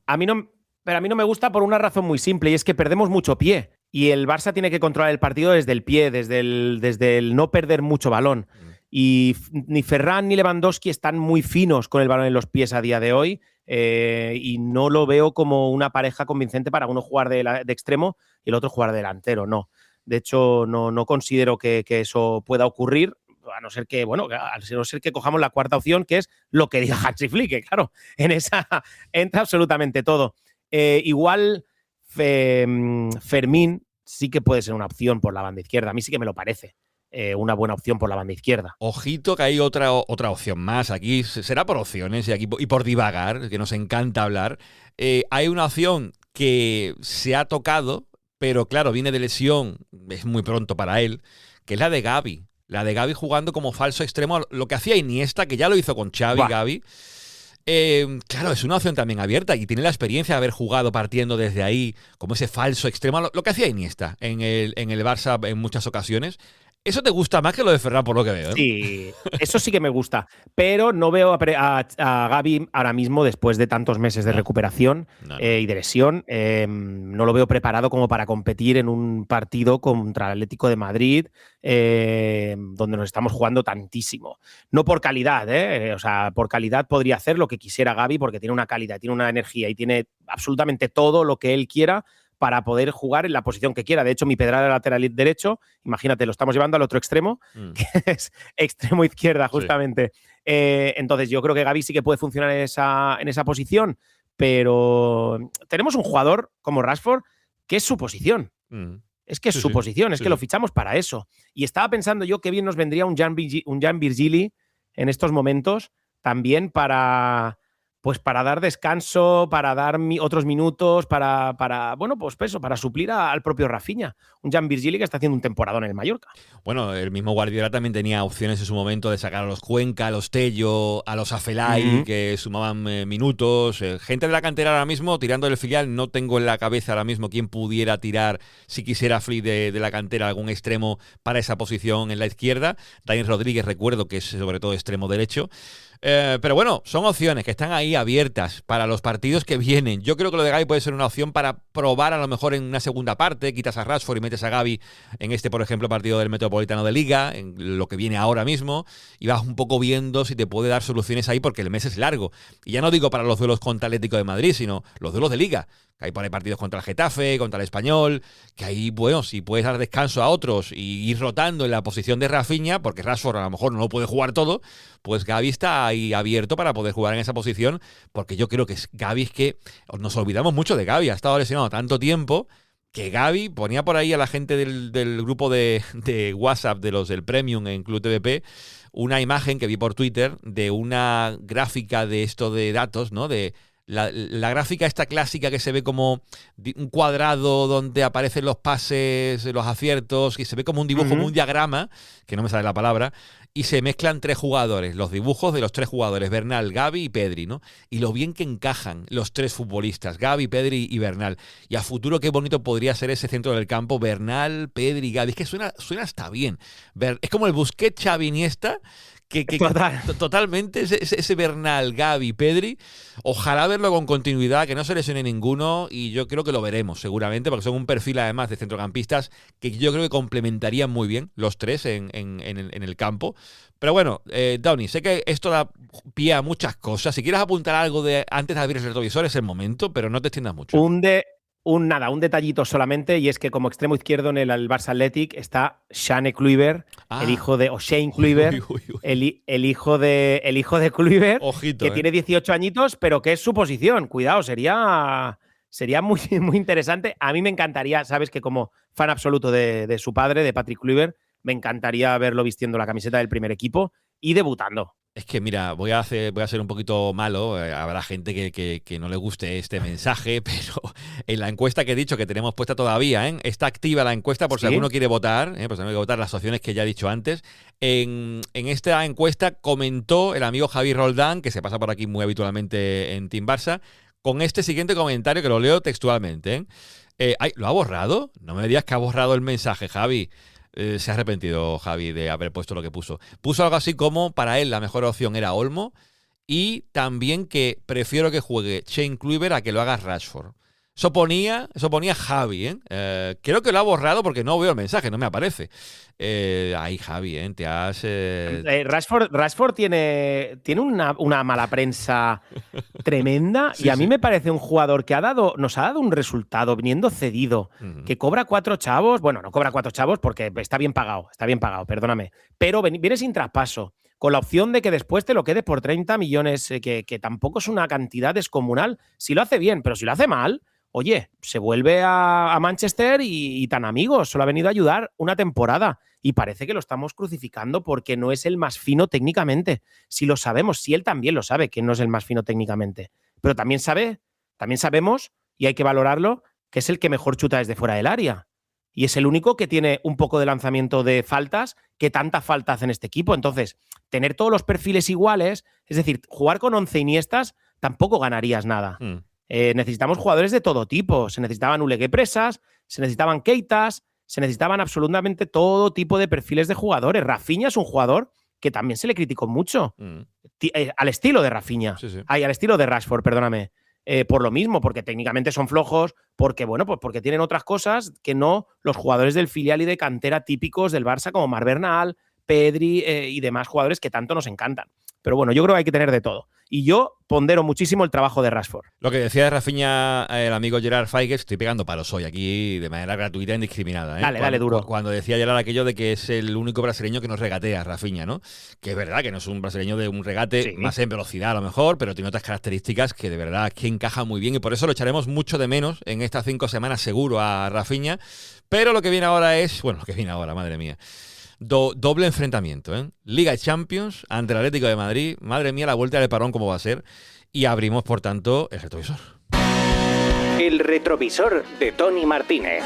Pero a mí no me gusta por una razón muy simple, y es que perdemos mucho pie. Y el Barça tiene que controlar el partido desde el pie, desde el no perder mucho balón. Y ni Ferran ni Lewandowski están muy finos con el balón en los pies a día de hoy. y no lo veo como una pareja convincente para uno jugar de extremo y el otro jugar de delantero, no. De hecho, no considero que eso pueda ocurrir, a no ser que, cojamos la cuarta opción, que es lo que diga Hansi Flick, que claro, en esa entra absolutamente todo. Igual Fermín sí que puede ser una opción por la banda izquierda, a mí sí que me lo parece. Una buena opción por la banda izquierda. Ojito que hay otra opción más. Aquí será por opciones y por divagar, que nos encanta hablar. Hay una opción que se ha tocado, pero claro, viene de lesión, es muy pronto para él, que es la de Gavi. La de Gavi jugando como falso extremo, lo que hacía Iniesta, que ya lo hizo con Xavi, Gavi. Claro, es una opción también abierta y tiene la experiencia de haber jugado partiendo desde ahí como ese falso extremo, lo que hacía Iniesta en el Barça en muchas ocasiones. ¿Eso te gusta más que lo de Ferran, por lo que veo? Sí, eso sí que me gusta. Pero no veo a Gavi ahora mismo, después de tantos meses de recuperación y de lesión, no lo veo preparado como para competir en un partido contra el Atlético de Madrid, donde nos estamos jugando tantísimo. No por calidad, o sea, por calidad podría hacer lo que quisiera Gavi, porque tiene una calidad, tiene una energía y tiene absolutamente todo lo que él quiera para poder jugar en la posición que quiera. De hecho, mi Pedralbes de lateral derecho, imagínate, lo estamos llevando al otro extremo, que es extremo izquierda, justamente. Sí. Entonces, yo creo que Gavi sí que puede funcionar en esa posición, pero tenemos un jugador como Rashford que es su posición. Es que es su posición, es que lo fichamos para eso. Y estaba pensando yo que bien nos vendría un Jan Virgili en estos momentos, también para dar descanso, para dar otros minutos, para suplir al propio Rafinha. Un Jan Virgili que está haciendo un temporadón en el Mallorca. Bueno, el mismo Guardiola también tenía opciones en su momento de sacar a los Cuenca, a los Tello, a los Afelay, que sumaban minutos. Gente de la cantera ahora mismo tirando del filial. No tengo en la cabeza ahora mismo quién pudiera tirar, si quisiera Flick de la cantera, algún extremo para esa posición en la izquierda. Dani Rodríguez, recuerdo que es sobre todo extremo derecho. Pero bueno, son opciones que están ahí abiertas para los partidos que vienen. Yo creo que lo de Gavi puede ser una opción para probar a lo mejor en una segunda parte. Quitas a Rashford y metes a Gavi en por ejemplo, partido del Metropolitano de Liga, en lo que viene ahora mismo, y vas un poco viendo si te puede dar soluciones ahí, porque el mes es largo. Y ya no digo para los duelos contra Atlético de Madrid, sino los duelos de Liga. Que hay por ahí partidos contra el Getafe, contra el Español, que ahí, bueno, si puedes dar descanso a otros y ir rotando en la posición de Rafinha, porque Rashford a lo mejor no lo puede jugar todo, pues Gavi está ahí abierto para poder jugar en esa posición, porque yo creo que Gavi es que nos olvidamos mucho de Gavi, ha estado lesionado tanto tiempo que Gavi ponía por ahí a la gente del grupo de WhatsApp de los del Premium en Club TVP una imagen que vi por Twitter de una gráfica de esto de datos, ¿no? De la gráfica esta clásica que se ve como un cuadrado donde aparecen los pases, los aciertos, y se ve como un dibujo, como un diagrama, que no me sale la palabra, y se mezclan tres jugadores, los dibujos de los tres jugadores, Bernal, Gavi y Pedri, ¿no? Y lo bien que encajan los tres futbolistas, Gavi, Pedri y Bernal. Y a futuro qué bonito podría ser ese centro del campo, Bernal, Pedri, Gavi. Es que suena hasta bien. Es como el Busquets, Xavi, Iniesta, que totalmente ese Bernal, Gavi, Pedri, ojalá verlo con continuidad, que no se lesione ninguno, y yo creo que lo veremos seguramente, porque son un perfil además de centrocampistas que yo creo que complementarían muy bien los tres en el campo. Pero bueno, Downey, sé que esto da pie a muchas cosas. Si quieres apuntar algo antes de abrir el retrovisor es el momento, pero no te extiendas mucho. Un detallito solamente, y es que como extremo izquierdo en el Barça Athletic está Shane Kluivert, el hijo de Shane Kluivert, el hijo de Kluivert, ojito, que tiene 18 añitos, pero que es su posición. Cuidado, sería muy, muy interesante. A mí me encantaría, sabes que como fan absoluto de su padre, de Patrick Kluivert, me encantaría verlo vistiendo la camiseta del primer equipo y debutando. Es que mira, voy a ser un poquito malo, habrá gente que no le guste este mensaje, pero en la encuesta que he dicho que tenemos puesta todavía, está activa la encuesta por si alguno quiere votar, por si alguno quiere votar las opciones que ya he dicho antes. En esta encuesta comentó el amigo Javi Roldán, que se pasa por aquí muy habitualmente en Team Barça, con este siguiente comentario que lo leo textualmente. ¿Lo ha borrado? No me digas que ha borrado el mensaje, Javi. Se ha arrepentido Javi de haber puesto lo que puso. Puso algo así como, para él la mejor opción era Olmo, y también que prefiero que juegue Shane Kluivert a que lo haga Rashford. O Eso ponía Javi, ¿eh? Creo que lo ha borrado porque no veo el mensaje, no me aparece. Ahí, Javi, ¿eh? Te has... Rashford tiene una mala prensa tremenda Sí, y a mí sí. me parece un jugador que nos ha dado un resultado viniendo cedido, que cobra 4 chavos. Bueno, no cobra 4 chavos porque está bien pagado, perdóname. Pero viene sin traspaso, con la opción de que después te lo quede por 30 millones, que tampoco es una cantidad descomunal. Si lo hace bien, pero si lo hace mal, oye, se vuelve a Manchester y tan amigos. Solo ha venido a ayudar una temporada y parece que lo estamos crucificando porque no es el más fino técnicamente. Si lo sabemos, si él también lo sabe que no es el más fino técnicamente, pero también sabemos, y hay que valorarlo, que es el que mejor chuta desde fuera del área. Y es el único que tiene un poco de lanzamiento de faltas, que tanta falta hace en este equipo. Entonces, tener todos los perfiles iguales, es decir, jugar con 11 Iniestas, tampoco ganarías nada. Necesitamos jugadores de todo tipo. Se necesitaban Ulegue Presas, se necesitaban Keitas, se necesitaban absolutamente todo tipo de perfiles de jugadores. Rafinha es un jugador que también se le criticó mucho. Al estilo de Rafinha. Sí, sí. Al estilo de Rashford, perdóname. Por lo mismo, porque técnicamente son flojos, porque tienen otras cosas que no los jugadores del filial y de cantera típicos del Barça, como Marc Bernal, Pedri y demás jugadores que tanto nos encantan. Pero bueno, yo creo que hay que tener de todo. Y yo pondero muchísimo el trabajo de Rashford. Lo que decía de Rafinha el amigo Gerard Faiges, estoy pegando palos hoy aquí de manera gratuita e indiscriminada. Dale, duro. Cuando decía Gerard aquello de que es el único brasileño que nos regatea, Rafinha, ¿no? Que es verdad que no es un brasileño de un regate, Sí. más en velocidad a lo mejor, pero tiene otras características que de verdad que encaja muy bien y por eso lo echaremos mucho de menos en estas 5 semanas seguro a Rafinha. Pero lo que viene ahora es, bueno, lo que viene ahora, madre mía. Doble enfrentamiento, ¿eh? Liga Champions ante el Atlético de Madrid. Madre mía, la vuelta del parón cómo va a ser. Y abrimos, por tanto, el retrovisor. El retrovisor de Tony Martínez.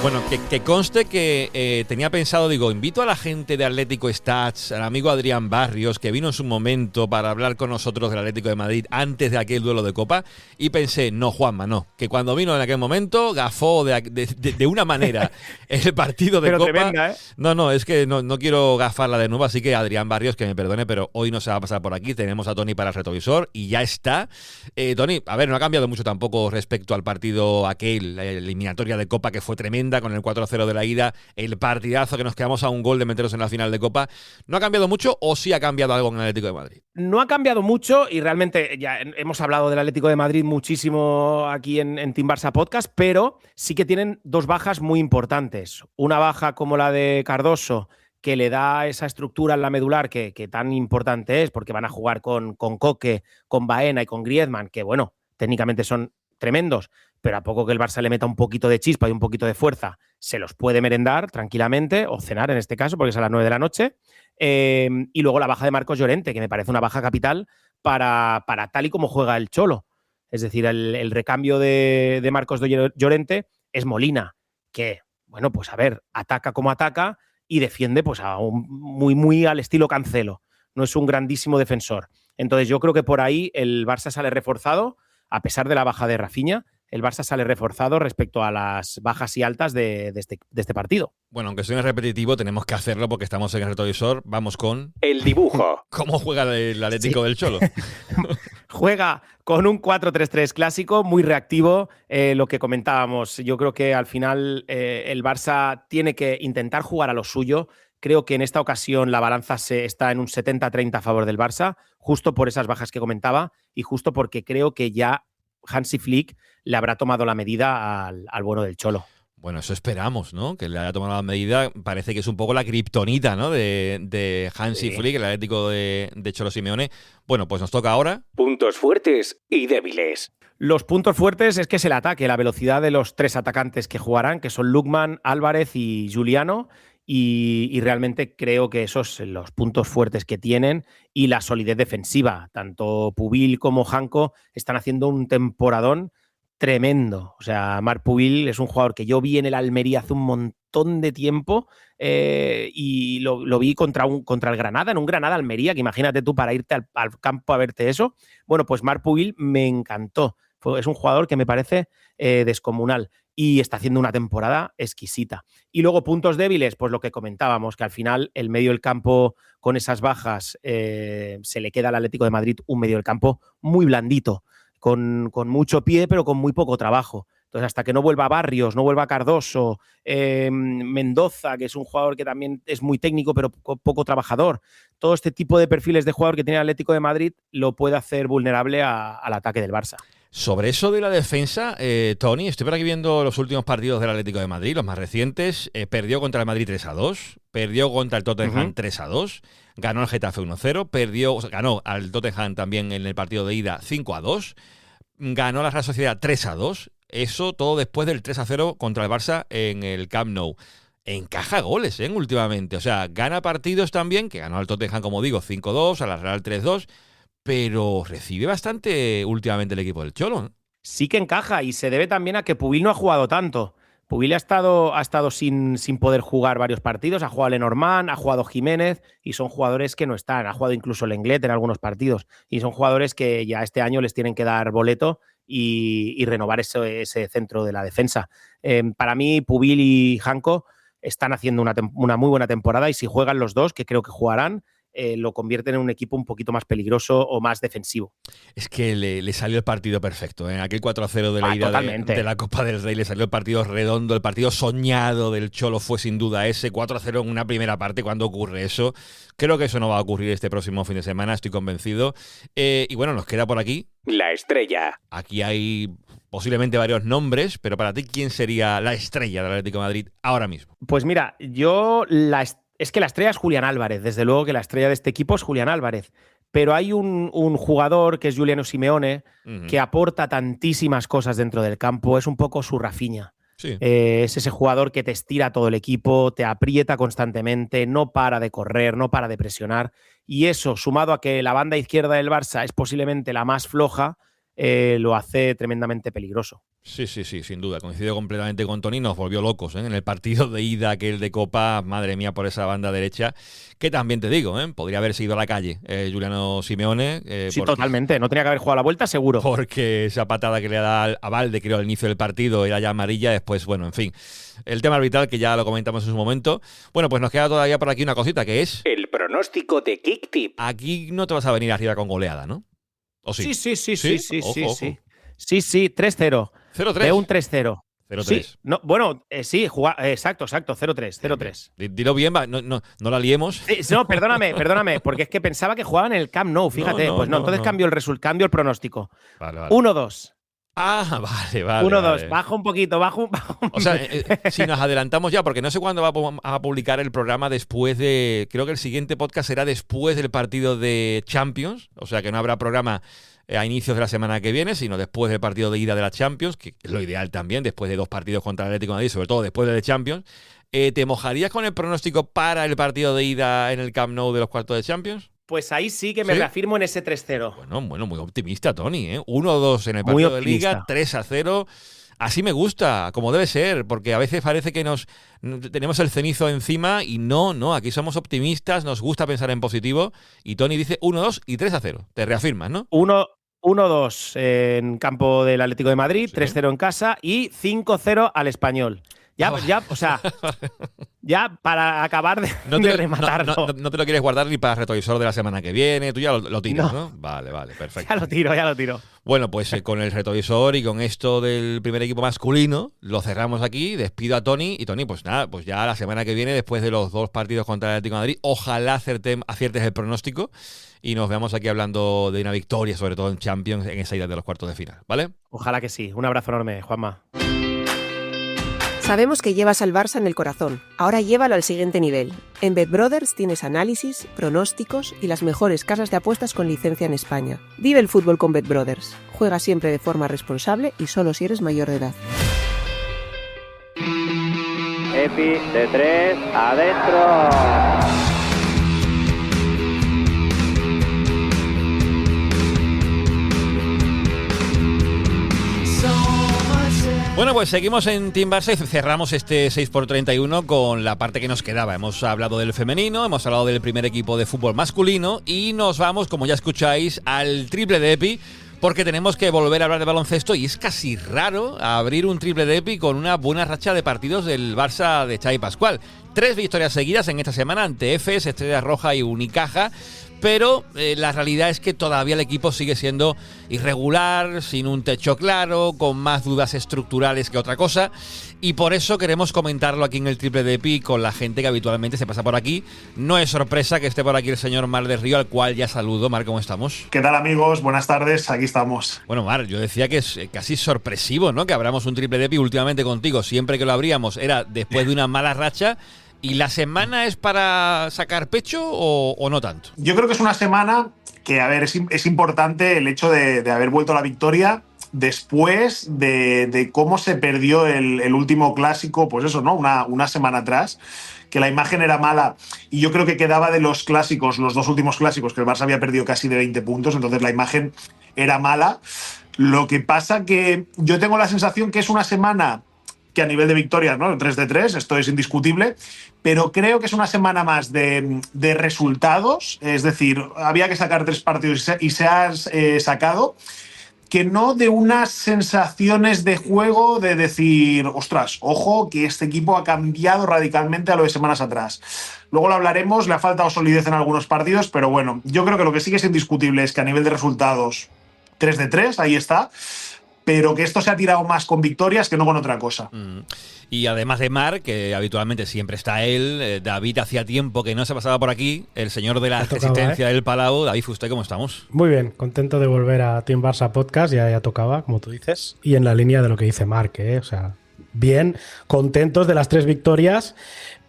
Bueno, que conste que tenía pensado, digo, invito a la gente de Atlético Stats, al amigo Adrián Barrios, que vino en su momento para hablar con nosotros del Atlético de Madrid antes de aquel duelo de Copa, y pensé, no, Juanma, no, que cuando vino en aquel momento gafó de una manera el partido de pero Copa. Tremenda, ¿eh? No, es que no quiero gafarla de nuevo, así que Adrián Barrios, que me perdone, pero hoy no se va a pasar por aquí, tenemos a Tony para el retrovisor y ya está. Tony, a ver, no ha cambiado mucho tampoco respecto al partido aquel, la eliminatoria de Copa, que fue tremenda, con el 4-0 de la ida, el partidazo que nos quedamos a un gol de meternos en la final de Copa. ¿No ha cambiado mucho o sí ha cambiado algo en el Atlético de Madrid? No ha cambiado mucho y realmente ya hemos hablado del Atlético de Madrid muchísimo aquí en Team Barça Podcast, pero sí que tienen 2 bajas muy importantes. Una baja como la de Cardoso, que le da esa estructura en la medular que tan importante es, porque van a jugar con Coque, con Baena y con Griezmann, que bueno, técnicamente son tremendos, pero a poco que el Barça le meta un poquito de chispa y un poquito de fuerza, se los puede merendar tranquilamente, o cenar en este caso, porque es a las 9 de la noche. Y luego la baja de Marcos Llorente, que me parece una baja capital para tal y como juega el Cholo. Es decir, el recambio de Marcos Llorente es Molina, que, bueno, pues a ver, ataca como ataca y defiende pues muy al estilo Cancelo. No es un grandísimo defensor. Entonces yo creo que por ahí el Barça sale reforzado, a pesar de la baja de Rafinha. El Barça sale reforzado respecto a las bajas y altas de este partido. Bueno, aunque suene repetitivo, tenemos que hacerlo porque estamos en el retrovisor. Vamos con... El dibujo. ¿Cómo juega el Atlético del Cholo? Juega con un 4-3-3 clásico, muy reactivo, lo que comentábamos. Yo creo que al final el Barça tiene que intentar jugar a lo suyo. Creo que en esta ocasión la balanza está en un 70-30 a favor del Barça, justo por esas bajas que comentaba y justo porque creo que ya Hansi Flick le habrá tomado la medida al bueno del Cholo. Bueno, eso esperamos, ¿no? Que le haya tomado la medida. Parece que es un poco la kriptonita, ¿no? De Hansi Flick, el Atlético de Cholo Simeone. Bueno, pues nos toca ahora. Puntos fuertes y débiles. Los puntos fuertes es que es el ataque, la velocidad de los 3 atacantes que jugarán, que son Lookman, Álvarez y Juliano. Y realmente creo que esos son los puntos fuertes que tienen y la solidez defensiva. Tanto Pubil como Janko están haciendo un temporadón tremendo. O sea, Marc Pubil es un jugador que yo vi en el Almería hace un montón de tiempo y lo vi contra el Granada, en un Granada-Almería, que imagínate tú para irte al campo a verte eso. Bueno, pues Marc Pubil me encantó. Es un jugador que me parece descomunal. y está haciendo una temporada exquisita. Y luego puntos débiles, pues lo que comentábamos, que al final el medio del campo con esas bajas se le queda al Atlético de Madrid un medio del campo muy blandito, con mucho pie pero con muy poco trabajo. Entonces, hasta que no vuelva Barrios, no vuelva Cardoso, Mendoza, que es un jugador que también es muy técnico pero poco trabajador, todo este tipo de perfiles de jugador que tiene el Atlético de Madrid lo puede hacer vulnerable al ataque del Barça. Sobre eso de la defensa, Tony, estoy por aquí viendo los últimos partidos del Atlético de Madrid, los más recientes. Perdió contra el Madrid 3-2, perdió contra el Tottenham 3-2, ganó al Getafe 1-0, ganó al Tottenham también en el partido de ida 5-2, ganó a la Real Sociedad 3-2, eso todo después del 3-0 contra el Barça en el Camp Nou. Encaja goles, últimamente, o sea, gana partidos también, que ganó al Tottenham, como digo, 5-2, a la Real 3-2, pero recibe bastante últimamente el equipo del Cholo, ¿no? Sí que encaja y se debe también a que Pubil no ha jugado tanto. Pubil ha estado sin poder jugar varios partidos, ha jugado Lenormand, ha jugado Jiménez y son jugadores que no están, ha jugado incluso Lenglet en algunos partidos y son jugadores que ya este año les tienen que dar boleto y renovar ese centro de la defensa. Para mí Pubil y Janko están haciendo una muy buena temporada y si juegan los dos, que creo que jugarán, lo convierten en un equipo un poquito más peligroso o más defensivo. Es que le salió el partido perfecto. Aquel 4-0 de la ida de la Copa del Rey le salió el partido redondo, el partido soñado del Cholo fue sin duda ese 4-0 en una primera parte. ¿Cuándo ocurre eso? Creo que eso no va a ocurrir este próximo fin de semana, estoy convencido. Y bueno, nos queda por aquí la estrella. Aquí hay posiblemente varios nombres, pero para ti, ¿quién sería la estrella del Atlético de Madrid ahora mismo? Pues mira, es que la estrella es Julián Álvarez, desde luego que la estrella de este equipo es Julián Álvarez, pero hay un jugador que es Giuliano Simeone que aporta tantísimas cosas dentro del campo, es un poco su Rafinha. Sí. Es ese jugador que te estira todo el equipo, te aprieta constantemente, no para de correr, no para de presionar y eso, sumado a que la banda izquierda del Barça es posiblemente la más floja, lo hace tremendamente peligroso. Sí, sin duda. Coincido completamente con Tony. Nos volvió locos en el partido de ida, aquel de Copa. Madre mía, por esa banda derecha. Que también te digo, podría haberse ido a la calle Giuliano Simeone. Sí, totalmente. No tenía que haber jugado la vuelta, seguro. Porque esa patada que le da a Valde, creo, al inicio del partido, era ya amarilla. Después, bueno, en fin. El tema arbitral, que ya lo comentamos en su momento. Bueno, pues nos queda todavía por aquí una cosita, que es el pronóstico de Kick-Tip. Aquí no te vas a venir arriba con goleada, ¿no? ¿O sí? Sí. Ojo. Sí, 3-0. 0-3. De un 3-0. 0-3. Sí, no, bueno, sí, exacto, 0-3. Dilo bien, no la liemos. Sí, no, perdóname, porque es que pensaba que jugaban en el Camp Nou, fíjate. Entonces cambio el pronóstico. Vale. 1-2. Ah, vale. 1-2, bajo un poquito. O sea, si nos adelantamos ya, porque no sé cuándo va a publicar el programa después de... Creo que el siguiente podcast será después del partido de Champions, o sea que no habrá programa a inicios de la semana que viene, sino después del partido de ida de la Champions, que es lo ideal también, después de 2 partidos contra el Atlético de Madrid, sobre todo después de la Champions. ¿Te mojarías con el pronóstico para el partido de ida en el Camp Nou de los cuartos de Champions? Pues ahí sí que me reafirmo en ese 3-0. Bueno, muy optimista, Tony. 1-2 en el partido de Liga, 3-0. Así me gusta, como debe ser, porque a veces parece que tenemos el cenizo encima y no, aquí somos optimistas, nos gusta pensar en positivo. Y Tony dice 1-2 y 3-0. Te reafirmas, ¿no? 1-2 en campo del Atlético de Madrid, 3-0 en casa y 5-0 al Español. O sea, ya para acabar de rematarlo. No te lo quieres guardar ni para el retrovisor de la semana que viene, tú ya lo tiras, ¿no? Vale, perfecto. Ya lo tiro. Bueno, pues con el retrovisor y con esto del primer equipo masculino, lo cerramos aquí, despido a Tony y Tony, pues nada, pues ya la semana que viene, después de los 2 partidos contra el Atlético de Madrid, ojalá aciertes el pronóstico y nos veamos aquí hablando de una victoria, sobre todo en Champions, en esa ida de los cuartos de final, ¿vale? Ojalá que sí. Un abrazo enorme, Juanma. Sabemos que llevas al Barça en el corazón. Ahora llévalo al siguiente nivel. En BetBrothers tienes análisis, pronósticos y las mejores casas de apuestas con licencia en España. Vive el fútbol con BetBrothers. Juega siempre de forma responsable y solo si eres mayor de edad. Epi de 3, adentro. Bueno, pues seguimos en Team Barça y cerramos este 6x31 con la parte que nos quedaba. Hemos hablado del femenino, hemos hablado del primer equipo de fútbol masculino y nos vamos, como ya escucháis, al triple de Epi, porque tenemos que volver a hablar de baloncesto y es casi raro abrir un triple de Epi con una buena racha de partidos del Barça de Xavi Pascual. 3 victorias seguidas en esta semana ante Efes, Estrella Roja y Unicaja. Pero la realidad es que todavía el equipo sigue siendo irregular, sin un techo claro, con más dudas estructurales que otra cosa. Y por eso queremos comentarlo aquí en el Triple de Epi con la gente que habitualmente se pasa por aquí. No es sorpresa que esté por aquí el señor Mar del Río, al cual ya saludo. Mar, ¿cómo estamos? ¿Qué tal, amigos? Buenas tardes, aquí estamos. Bueno, Mar, yo decía que es casi sorpresivo, ¿no?, que abramos un Triple de Epi últimamente contigo. Siempre que lo abríamos era después de una mala racha. ¿Y la semana es para sacar pecho o no tanto? Yo creo que es una semana que, a ver, es importante el hecho de haber vuelto a la victoria después de cómo se perdió el último clásico, pues eso, ¿no? Una semana atrás, que la imagen era mala. Y yo creo que quedaba de los clásicos, los 2 últimos clásicos, que el Barça había perdido casi de 20 puntos, entonces la imagen era mala. Lo que pasa que yo tengo la sensación que es una semana que a nivel de victorias, ¿no? 3 de 3, esto es indiscutible, pero creo que es una semana más de resultados, es decir, había que sacar 3 partidos y se ha sacado, que no de unas sensaciones de juego de decir, ostras, ojo, que este equipo ha cambiado radicalmente a lo de semanas atrás. Luego lo hablaremos, le ha faltado solidez en algunos partidos, pero bueno, yo creo que lo que sí que es indiscutible es que a nivel de resultados, 3 de 3, ahí está, pero que esto se ha tirado más con victorias que no con otra cosa. Y además de Mar, que habitualmente siempre está él, David hacía tiempo que no se pasaba por aquí, el señor de la resistencia del Palau. David, ¿usted cómo estamos? Muy bien, contento de volver a Team Barça Podcast, ya tocaba, como tú dices, y en la línea de lo que dice Marc, o sea, bien, contentos de las 3 victorias,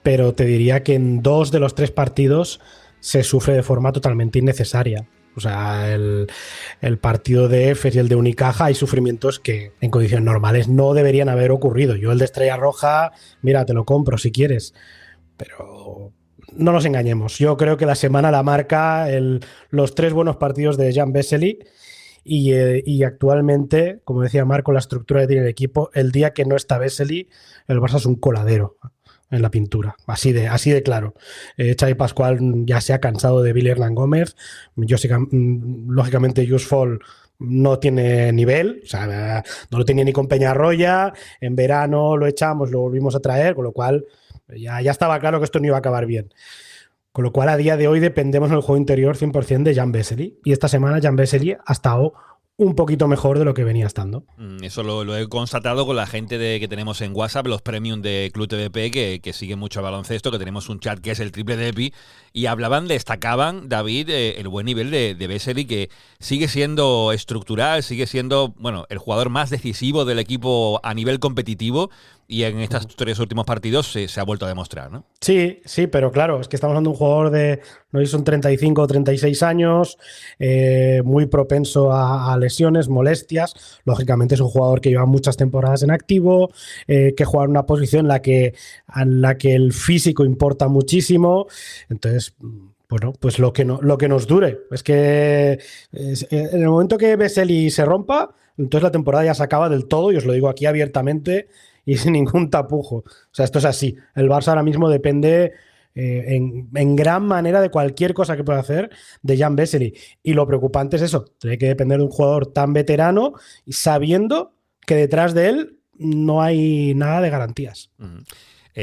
pero te diría que en 2 de los 3 partidos se sufre de forma totalmente innecesaria. O sea, el partido de Efes y el de Unicaja hay sufrimientos que en condiciones normales no deberían haber ocurrido. Yo el de Estrella Roja, mira, te lo compro si quieres, pero no nos engañemos. Yo creo que la semana la marca los 3 buenos partidos de Jan Vesely y actualmente, como decía Marco, la estructura que tiene el equipo, el día que no está Vesely, el Barça es un coladero en la pintura, así de claro. Xavi Pascual ya se ha cansado de Billy Hernán Gómez. Yo sé que, lógicamente, Just Fall no tiene nivel, o sea, no lo tenía ni con Peñarroya. En verano lo echamos, lo volvimos a traer, con lo cual ya estaba claro que esto no iba a acabar bien. Con lo cual, a día de hoy dependemos en el juego interior 100% de Jan Vesely. Y esta semana Jan Vesely ha estado un poquito mejor de lo que venía estando. Eso lo he constatado con la gente que tenemos en WhatsApp, los premium de Club TDP, que siguen mucho el baloncesto, que tenemos un chat que es el Triple de Epi, y destacaban, David, el buen nivel de Vesely, que sigue siendo estructural, sigue siendo, bueno, el jugador más decisivo del equipo a nivel competitivo, y en estos 3 últimos partidos se ha vuelto a demostrar, ¿no? Sí, pero claro, es que estamos hablando de un jugador de, no sé si son 35 o 36 años, muy propenso a lesiones, molestias. Lógicamente es un jugador que lleva muchas temporadas en activo, que juega en una posición en la que el físico importa muchísimo. Entonces, bueno, pues lo que nos dure. Es que en el momento que Vesely se rompa, entonces la temporada ya se acaba del todo, y os lo digo aquí abiertamente y sin ningún tapujo. O sea, esto es así. El Barça ahora mismo depende en gran manera de cualquier cosa que pueda hacer de Jan Vesely. Y lo preocupante es eso, tiene que depender de un jugador tan veterano y sabiendo que detrás de él no hay nada de garantías.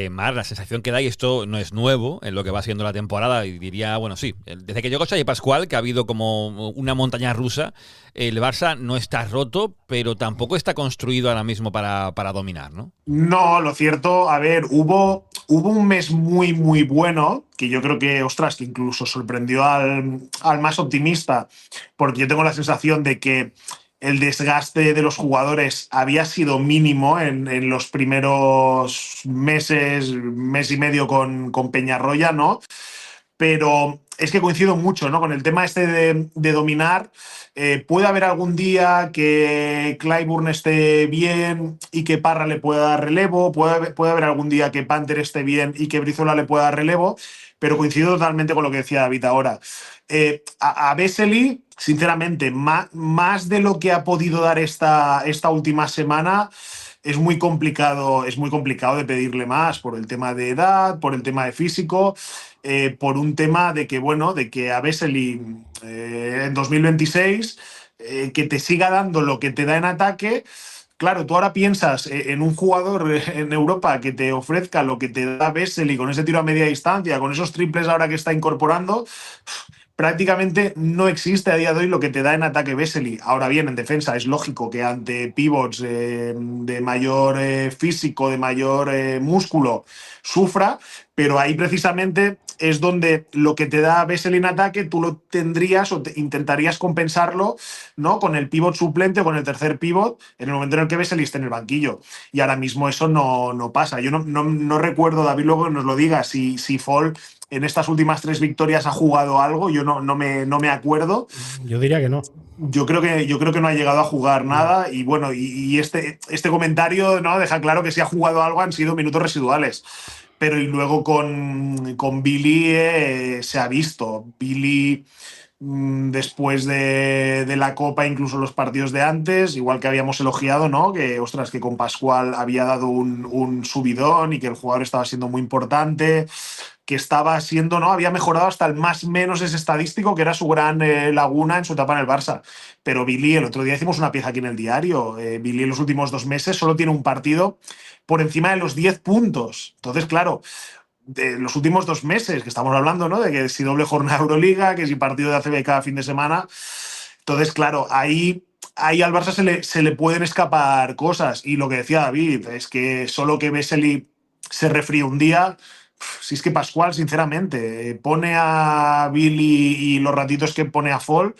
Mar, la sensación que da, y esto no es nuevo en lo que va siendo la temporada, y diría, bueno, sí, desde que llegó Xavi Pascual, que ha habido como una montaña rusa, el Barça no está roto, pero tampoco está construido ahora mismo para dominar, ¿no? No, lo cierto, a ver, hubo un mes muy, muy bueno, que yo creo que, ostras, que incluso sorprendió al más optimista, porque yo tengo la sensación de que el desgaste de los jugadores había sido mínimo en los primeros mes y medio con Peñarroya, ¿no? Pero es que coincido mucho, ¿no? Con el tema este de dominar. Puede haber algún día que Clyburn esté bien y que Parra le pueda dar relevo, puede haber algún día que Panther esté bien y que Brizola le pueda dar relevo, pero coincido totalmente con lo que decía David ahora. A Vesely, sinceramente, más de lo que ha podido dar esta última semana, es muy complicado de pedirle más por el tema de edad, por el tema de físico, por un tema de que a Vesely en 2026 que te siga dando lo que te da en ataque. Claro, tú ahora piensas en un jugador en Europa que te ofrezca lo que te da Vesely con ese tiro a media distancia, con esos triples ahora que está incorporando. Prácticamente no existe a día de hoy lo que te da en ataque Vesely. Ahora bien, en defensa es lógico que ante pivots de mayor físico, de mayor músculo, sufra, pero ahí precisamente es donde lo que te da Vesely en ataque tú lo tendrías o intentarías compensarlo, ¿no?, con el pivot suplente o con el tercer pivot en el momento en el que Vesely esté en el banquillo. Y ahora mismo eso no pasa. Yo no recuerdo, David, luego que nos lo diga, si Fall en estas últimas 3 victorias ha jugado algo. Yo no me acuerdo. Yo diría que no. Yo creo que no ha llegado a jugar nada. Y bueno, y este comentario, ¿no?, deja claro que si ha jugado algo han sido minutos residuales. Pero y luego con Billy se ha visto. Billy, después de la Copa, incluso los partidos de antes, igual que habíamos elogiado, ¿no?, que ostras, que con Pascual había dado un subidón y que el jugador estaba siendo muy importante, que estaba siendo, ¿no?, había mejorado hasta el más menos ese estadístico, que era su gran laguna en su etapa en el Barça. Pero Billy, el otro día hicimos una pieza aquí en el diario, Billy en los últimos 2 meses solo tiene un partido por encima de los 10 puntos. Entonces, claro, de los últimos 2 meses, que estamos hablando, ¿no?, de que si doble jornada de Euroliga, que si partido de ACB cada fin de semana. Entonces, claro, ahí al Barça se le pueden escapar cosas. Y lo que decía David es que solo que Vesely se refríe un día. Si es que Pascual, sinceramente, pone a Billy y los ratitos que pone a Fall,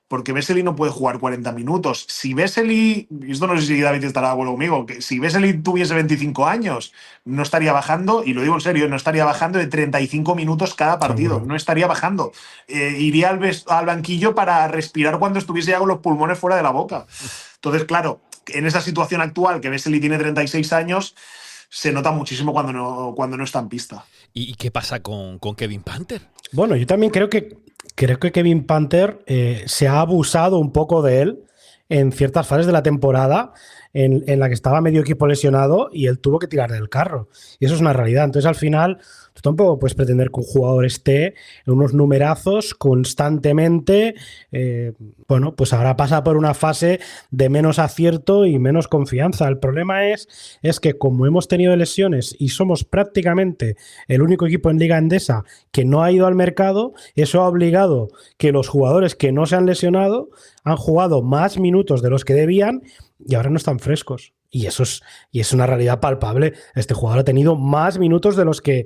porque Vesely no puede jugar 40 minutos. Si Vesely, y esto no sé si David estará de acuerdo conmigo, que si Vesely tuviese 25 años, no estaría bajando, y lo digo en serio, no estaría bajando de 35 minutos cada partido, no estaría bajando. Iría al banquillo para respirar cuando estuviese ya con los pulmones fuera de la boca. Entonces, claro, en esa situación actual, que Vesely tiene 36 años, se nota muchísimo cuando no está en pista. ¿Y qué pasa con Kevin Panther? Bueno, yo también creo que Kevin Panther se ha abusado un poco de él en ciertas fases de la temporada en la que estaba medio equipo lesionado y él tuvo que tirar del carro. Y eso es una realidad. Entonces, al final, tú tampoco puedes pretender que un jugador esté en unos numerazos constantemente. Bueno, pues ahora pasa por una fase de menos acierto y menos confianza. El problema es que como hemos tenido lesiones y somos prácticamente el único equipo en Liga Endesa que no ha ido al mercado, eso ha obligado que los jugadores que no se han lesionado han jugado más minutos de los que debían y ahora no están frescos. Y es una realidad palpable. Este jugador ha tenido más minutos de los que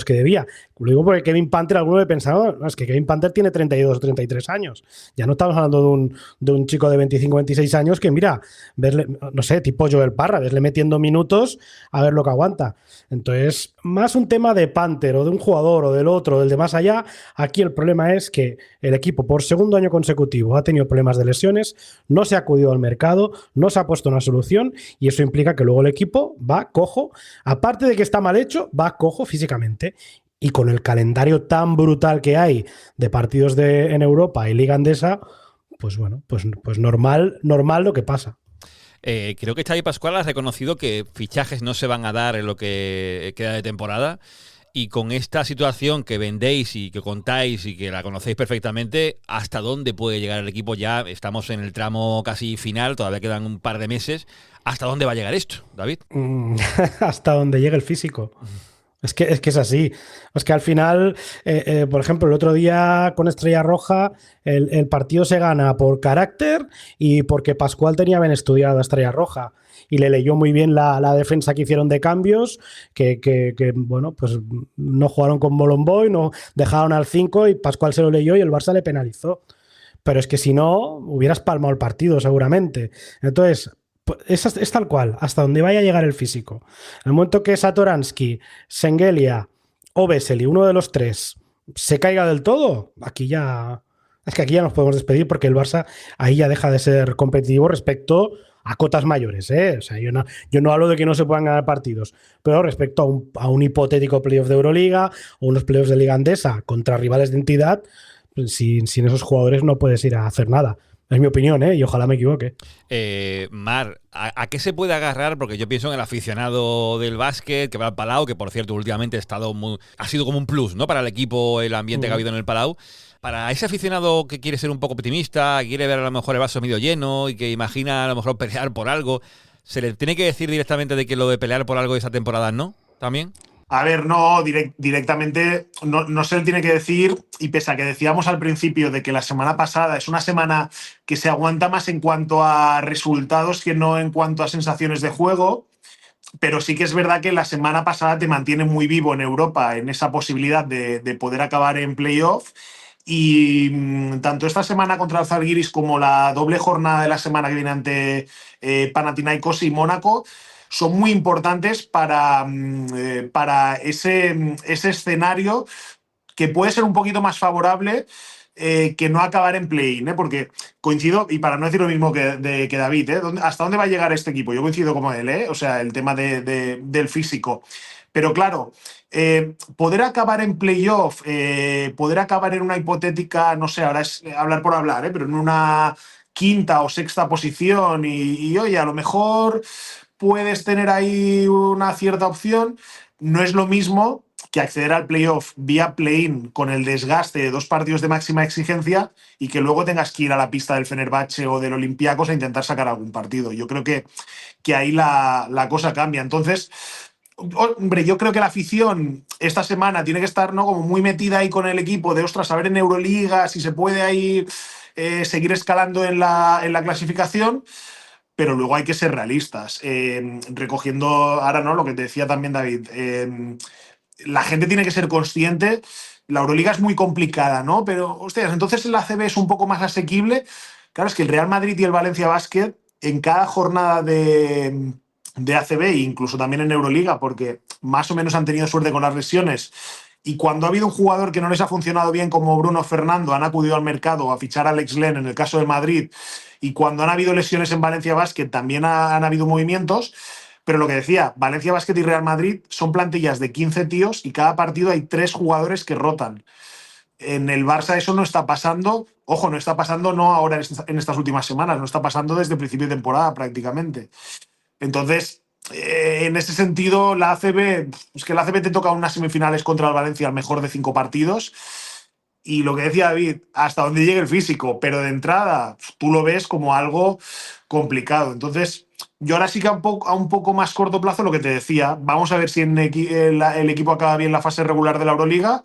debía. Lo digo porque Kevin Panther, alguno le pensaba, no, es que Kevin Panther tiene 32 o 33 años. Ya no estamos hablando de un chico de 25 o 26 años que, mira, verle, no sé, tipo Joel Parra, verle metiendo minutos a ver lo que aguanta. Entonces, más un tema de Panther o de un jugador o del otro, del de más allá. Aquí el problema es que el equipo por segundo año consecutivo ha tenido problemas de lesiones, no se ha acudido al mercado, no se ha puesto una solución y eso implica que luego el equipo va cojo, aparte de que está mal hecho, va cojo físicamente. Y con el calendario tan brutal que hay de partidos en Europa y Liga Endesa, pues bueno, pues normal lo que pasa. Creo que Xavi Pascual ha reconocido que fichajes no se van a dar en lo que queda de temporada. Y con esta situación que vendéis y que contáis y que la conocéis perfectamente, ¿hasta dónde puede llegar el equipo? Ya estamos en el tramo casi final, todavía quedan un par de meses. ¿Hasta dónde va a llegar esto, David? Hasta donde llegue el físico. Es que es así. Es que al final, por ejemplo, el otro día con Estrella Roja, el partido se gana por carácter y porque Pascual tenía bien estudiado a Estrella Roja. Y le leyó muy bien la defensa que hicieron de cambios, que bueno, pues no jugaron con Molomboy, no dejaron al 5 y Pascual se lo leyó y el Barça le penalizó. Pero es que si no, hubieras palmado el partido seguramente. Entonces, es tal cual, hasta donde vaya a llegar el físico. En el momento que Satoransky, Şengeli o Vesely, uno de los tres, se caiga del todo, aquí ya nos podemos despedir porque el Barça ahí ya deja de ser competitivo respecto a cotas mayores, ¿eh? O sea, yo no hablo de que no se puedan ganar partidos, pero respecto a un hipotético playoff de Euroliga o unos playoffs de Liga Endesa contra rivales de entidad, sin esos jugadores no puedes ir a hacer nada. Es mi opinión, ¿eh? Y ojalá me equivoque. Mar, ¿a qué se puede agarrar? Porque yo pienso en el aficionado del básquet que va al Palau, que por cierto últimamente ha sido como un plus, ¿no? Para el equipo, el ambiente que ha habido en el Palau. para ese aficionado que quiere ser un poco optimista, quiere ver a lo mejor el vaso medio lleno y que imagina a lo mejor pelear por algo, ¿se le tiene que decir directamente de que lo de pelear por algo esa temporada no? ¿También? A ver, no, directamente no se le tiene que decir, y pese a que decíamos al principio de que la semana pasada es una semana que se aguanta más en cuanto a resultados que no en cuanto a sensaciones de juego, pero sí que es verdad que la semana pasada te mantiene muy vivo en Europa en esa posibilidad de poder acabar en playoff. Y tanto esta semana contra el Zalgiris como la doble jornada de la semana que viene ante Panathinaikos y Mónaco son muy importantes para ese escenario que puede ser un poquito más favorable que no acabar en play-in, porque coincido, y para no decir lo mismo que David, ¿hasta dónde va a llegar este equipo? Yo coincido como él, o sea, el tema del físico. Pero claro, poder acabar en playoff, poder acabar en una hipotética, no sé, ahora es hablar por hablar, pero en una quinta o sexta posición y oye, a lo mejor puedes tener ahí una cierta opción, no es lo mismo que acceder al playoff vía play-in con el desgaste de 2 partidos de máxima exigencia y que luego tengas que ir a la pista del Fenerbahce o del Olympiacos a intentar sacar algún partido. Yo creo que ahí la cosa cambia. Entonces, hombre, yo creo que la afición esta semana tiene que estar, ¿no?, como muy metida ahí con el equipo de, ostras, a ver en Euroliga si se puede ahí seguir escalando en la clasificación. Pero luego hay que ser realistas. Recogiendo ahora, ¿no?, lo que te decía también David, la gente tiene que ser consciente. La Euroliga es muy complicada, ¿no? Pero, hostias, entonces el ACB es un poco más asequible. Claro, es que el Real Madrid y el Valencia Basket en cada jornada de ACB e incluso también en Euroliga, porque más o menos han tenido suerte con las lesiones, y cuando ha habido un jugador que no les ha funcionado bien como Bruno Fernando, han acudido al mercado a fichar a Alex Len en el caso de Madrid, y cuando han habido lesiones en Valencia Basket también han habido movimientos. Pero lo que decía, Valencia Basket y Real Madrid son plantillas de 15 tíos y cada partido hay 3 jugadores que rotan. En el Barça eso no está pasando. Ojo, no está pasando no ahora en estas últimas semanas, no está pasando desde el principio de temporada prácticamente. Entonces, en ese sentido, la ACB, es que la ACB te toca unas semifinales contra el Valencia al mejor de 5 partidos. Y lo que decía David, hasta donde llegue el físico, pero de entrada tú lo ves como algo complicado. Entonces, yo ahora sí que a un poco más corto plazo lo que te decía, vamos a ver si el equipo acaba bien la fase regular de la Euroliga.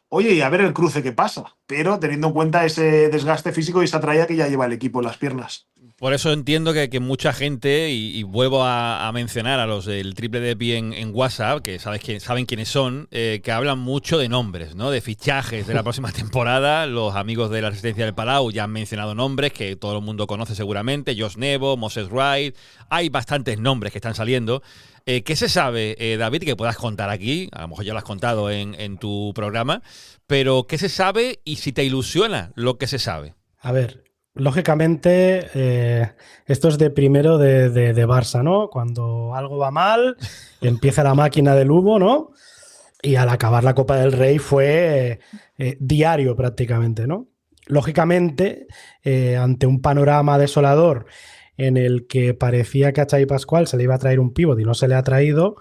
Oye, y a ver el cruce que pasa, pero teniendo en cuenta ese desgaste físico y esa tralla que ya lleva el equipo en las piernas. Por eso entiendo que mucha gente, y vuelvo a mencionar a los del Triple Depi en WhatsApp, que saben quiénes son, que hablan mucho de nombres, ¿no?, de fichajes de la próxima temporada. Los amigos de la Resistencia del Palau ya han mencionado nombres que todo el mundo conoce seguramente, Josh Nevo, Moses Wright, hay bastantes nombres que están saliendo. ¿Qué se sabe, David, que puedas contar aquí? A lo mejor ya lo has contado en tu programa, pero ¿qué se sabe y si te ilusiona lo que se sabe? A ver, lógicamente, esto es de primero de Barça, ¿no? Cuando algo va mal, empieza la máquina del humo, ¿no? Y al acabar la Copa del Rey fue diario prácticamente, ¿no? Lógicamente, ante un panorama desolador en el que parecía que a Xavi Pascual se le iba a traer un pívot y no se le ha traído,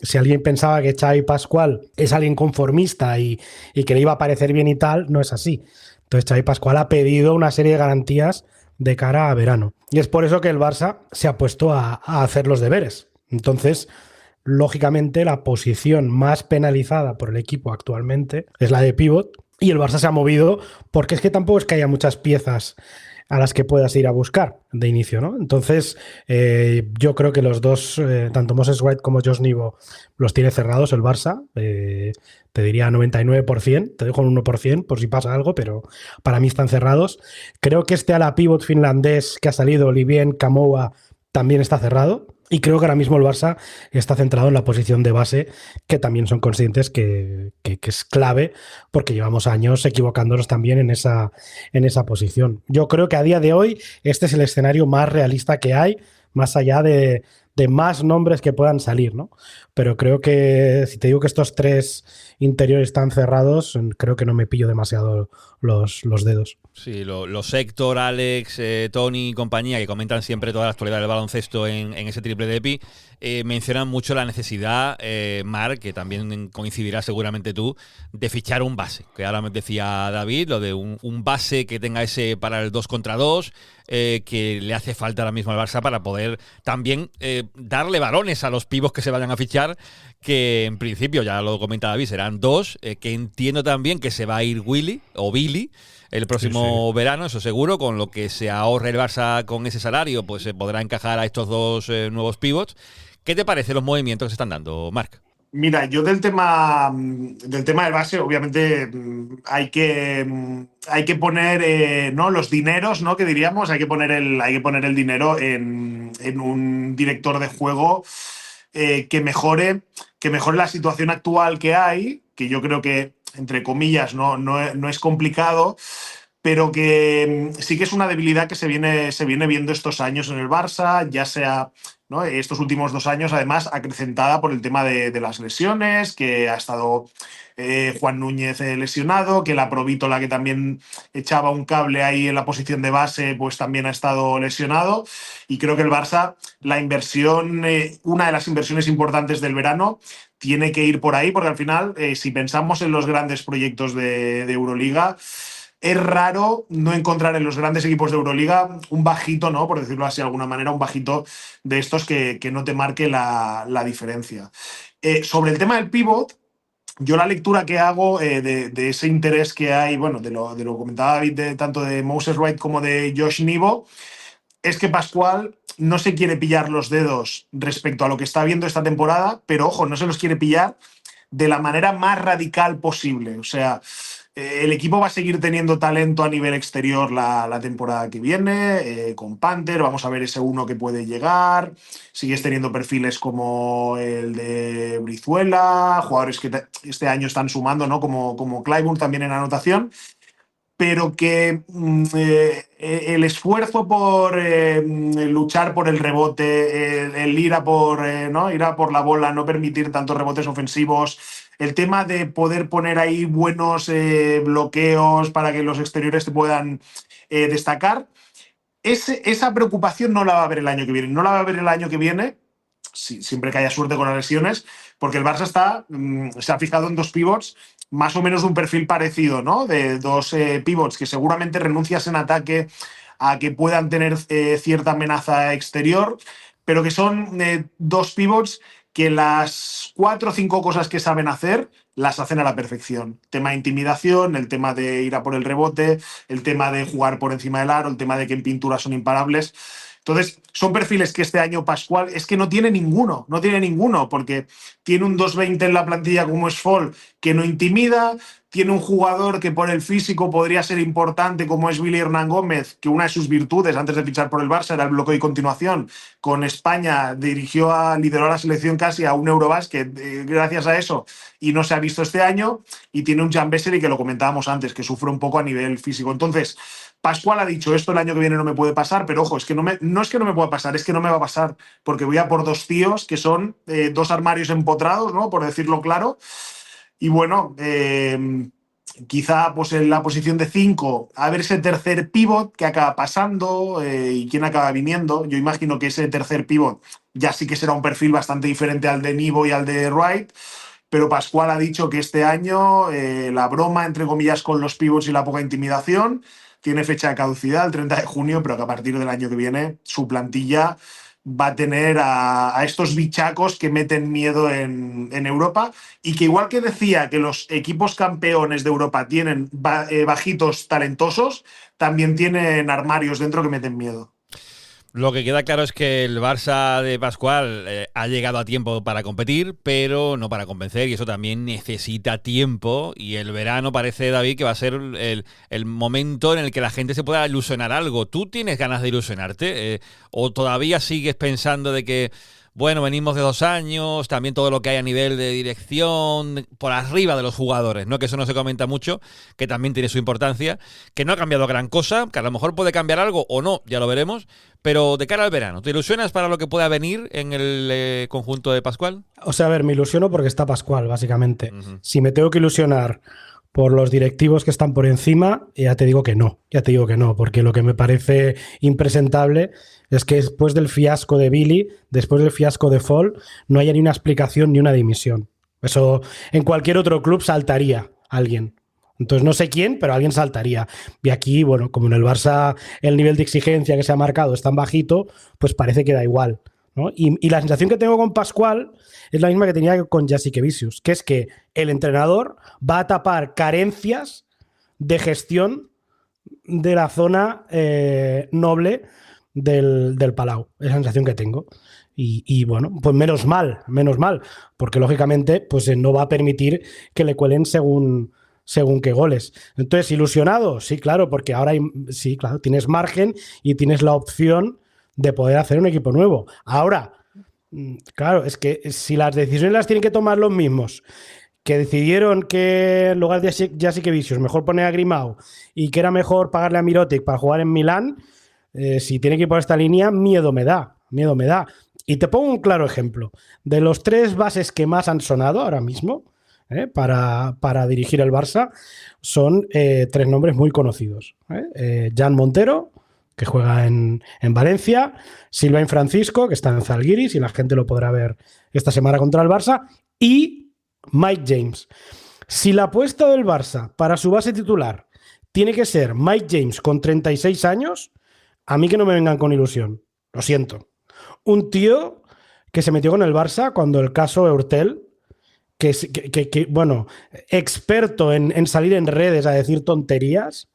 si alguien pensaba que Xavi Pascual es alguien conformista y que le iba a parecer bien y tal, no es así. Entonces Xavi Pascual ha pedido una serie de garantías de cara a verano. Y es por eso que el Barça se ha puesto a hacer los deberes. Entonces, lógicamente, la posición más penalizada por el equipo actualmente es la de pívot. Y el Barça se ha movido porque es que tampoco es que haya muchas piezas a las que puedas ir a buscar de inicio, ¿no? Entonces, yo creo que los dos, tanto Moses Wright como Josh Nevo, los tiene cerrados el Barça. Te diría 99%, te dejo un 1% por si pasa algo, pero para mí están cerrados. Creo que a la pívot finlandés que ha salido, Livien Kamoa, también está cerrado. Y creo que ahora mismo el Barça está centrado en la posición de base, que también son conscientes que es clave, porque llevamos años equivocándonos también en esa posición. Yo creo que a día de hoy este es el escenario más realista que hay, más allá de de más nombres que puedan salir, ¿no? Pero creo que si te digo que estos 3 interiores están cerrados, creo que no me pillo demasiado los dedos. Sí, los Héctor, Alex, Tony y compañía, que comentan siempre toda la actualidad del baloncesto en ese triple de EPI, mencionan mucho la necesidad, Marc, que también coincidirás seguramente tú, de fichar un base. Que ahora me decía David, lo de un base que tenga ese para el 2 contra 2, que le hace falta ahora mismo al Barça para poder también darle balones a los pibos que se vayan a fichar, que en principio, ya lo comenta David, serán 2, que entiendo también que se va a ir Willy o Billy el próximo verano, eso seguro, con lo que se ahorre el Barça con ese salario, pues se podrá encajar a estos 2 nuevos pivots. ¿Qué te parecen los movimientos que se están dando, Marc? Mira, yo del tema del base, obviamente hay que poner ¿no? los dineros, ¿no? Que diríamos, hay que poner el dinero en un director de juego que mejore la situación actual que hay, que yo creo que, entre comillas, no es complicado, pero que sí que es una debilidad que se viene viendo estos años en el Barça, ya sea, ¿no? Estos últimos 2 años, además, acrecentada por el tema de las lesiones, que ha estado Juan Núñez lesionado, que la Provítola, que también echaba un cable ahí en la posición de base, pues también ha estado lesionado. Y creo que el Barça, la inversión, una de las inversiones importantes del verano, tiene que ir por ahí, porque al final, si pensamos en los grandes proyectos de Euroliga, es raro no encontrar en los grandes equipos de Euroliga un bajito, ¿no? Por decirlo así de alguna manera, un bajito de estos que no te marque la diferencia. Sobre el tema del pivot, yo la lectura que hago de ese interés que hay, bueno, de lo comentaba David, tanto de Moses Wright como de Josh Nivo, es que Pascual no se quiere pillar los dedos respecto a lo que está viendo esta temporada, pero ojo, no se los quiere pillar de la manera más radical posible. O sea, el equipo va a seguir teniendo talento a nivel exterior la temporada que viene, con Panther, vamos a ver ese uno que puede llegar, sigues teniendo perfiles como el de Brizuela, jugadores que este año están sumando, ¿no? como Clyburn también en anotación, pero que el esfuerzo por luchar por el rebote, el ir a por la bola, no permitir tantos rebotes ofensivos, el tema de poder poner ahí buenos bloqueos para que los exteriores te puedan destacar, esa preocupación no la va a haber el año que viene. No la va a haber el año que viene, siempre que haya suerte con las lesiones, porque el Barça se ha fijado en 2 pivots más o menos de un perfil parecido, ¿no? De 2 pivots que seguramente renuncias en ataque a que puedan tener cierta amenaza exterior, pero que son 2 pivots que las 4 o 5 cosas que saben hacer las hacen a la perfección. El tema de intimidación, el tema de ir a por el rebote, el tema de jugar por encima del aro, el tema de que en pintura son imparables. Entonces, son perfiles que este año Pascual es que no tiene ninguno, porque tiene un 2.20 en la plantilla como es Fall, que no intimida, tiene un jugador que por el físico podría ser importante como es Billy Hernán Gómez, que una de sus virtudes antes de fichar por el Barça era el bloqueo y continuación. Con España lideró a la selección casi a un Eurobasket gracias a eso, y no se ha visto este año, y tiene un Jan Vesely que lo comentábamos antes, que sufre un poco a nivel físico. Entonces, Pascual ha dicho, esto el año que viene no me puede pasar, pero ojo, es que no es que no me pueda pasar, es que no me va a pasar, porque voy a por 2 tíos que son 2 armarios empotrados, ¿no? Por decirlo claro. Y bueno, quizá pues en la posición de 5, a ver ese tercer pivot que acaba pasando y quién acaba viniendo. Yo imagino que ese tercer pivot ya sí que será un perfil bastante diferente al de Nivo y al de Wright, pero Pascual ha dicho que este año la broma, entre comillas, con los pivots y la poca intimidación tiene fecha de caducidad, el 30 de junio, pero que a partir del año que viene su plantilla va a tener a estos bichacos que meten miedo en Europa, y que igual que decía que los equipos campeones de Europa tienen bajitos talentosos, también tienen armarios dentro que meten miedo. Lo que queda claro es que el Barça de Pascual ha llegado a tiempo para competir, pero no para convencer, y eso también necesita tiempo, y el verano parece, David, que va a ser el momento en el que la gente se pueda ilusionar algo. ¿Tú tienes ganas de ilusionarte? ¿O todavía sigues pensando de que bueno, venimos de 2 años, también todo lo que hay a nivel de dirección, por arriba de los jugadores, ¿no? Que eso no se comenta mucho, que también tiene su importancia, que no ha cambiado gran cosa, que a lo mejor puede cambiar algo o no, ya lo veremos, pero de cara al verano, ¿te ilusionas para lo que pueda venir en el conjunto de Pascual? O sea, a ver, me ilusiono porque está Pascual, básicamente. Si me tengo que ilusionar por los directivos que están por encima, ya te digo que no, porque lo que me parece impresentable es que después del fiasco de Billy, después del fiasco de Fall, no haya ni una explicación ni una dimisión. Eso en cualquier otro club saltaría alguien. Entonces no sé quién, pero alguien saltaría. Y aquí, bueno, como en el Barça el nivel de exigencia que se ha marcado es tan bajito, pues parece que da igual, ¿no? Y la sensación que tengo con Pascual es la misma que tenía con Jasikevičius, que es que el entrenador va a tapar carencias de gestión de la zona noble del Palau. Es la sensación que tengo. Y bueno, pues menos mal, porque lógicamente pues no va a permitir que le cuelen según qué goles. Entonces, ¿ilusionado? Sí, claro, porque ahora sí, claro, tienes margen y tienes la opción de poder hacer un equipo nuevo. Ahora, claro, es que si las decisiones las tienen que tomar los mismos, que decidieron que en lugar de Jasikevičius mejor poner a Grimau y que era mejor pagarle a Mirotic para jugar en Milán, si tiene que ir por esta línea, miedo me da. Y te pongo un claro ejemplo. De los 3 bases que más han sonado ahora mismo para dirigir el Barça, son 3 nombres muy conocidos. Jan Montero, que juega en Valencia, Sylvain Francisco, que está en Zalgiris y la gente lo podrá ver esta semana contra el Barça, y Mike James. Si la apuesta del Barça para su base titular tiene que ser Mike James con 36 años, a mí que no me vengan con ilusión. Lo siento. Un tío que se metió con el Barça cuando el caso Eurtel, que bueno, experto en salir en redes a decir tonterías,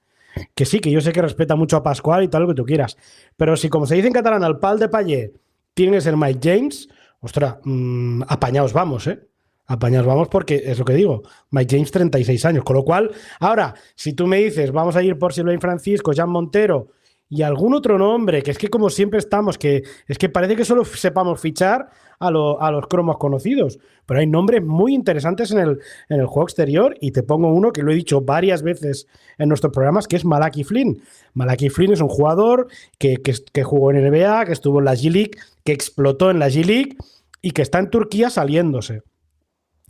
que sí, que yo sé que respeta mucho a Pascual y tal, lo que tú quieras. Pero si, como se dice en catalán, al pal de paller tiene que ser Mike James, ostras, apañaos vamos, Apañaos vamos, porque es lo que digo, Mike James 36 años, con lo cual, ahora, si tú me dices, vamos a ir por Sylvain Francisco, Jan Montero y algún otro nombre, que es que como siempre estamos, que es que parece que solo sepamos fichar a los cromos conocidos, pero hay nombres muy interesantes en el juego exterior, y te pongo uno que lo he dicho varias veces en nuestros programas, que es Malachi Flynn. Malachi Flynn es un jugador que jugó en NBA, que estuvo en la G-League, que explotó en la G-League y que está en Turquía saliéndose.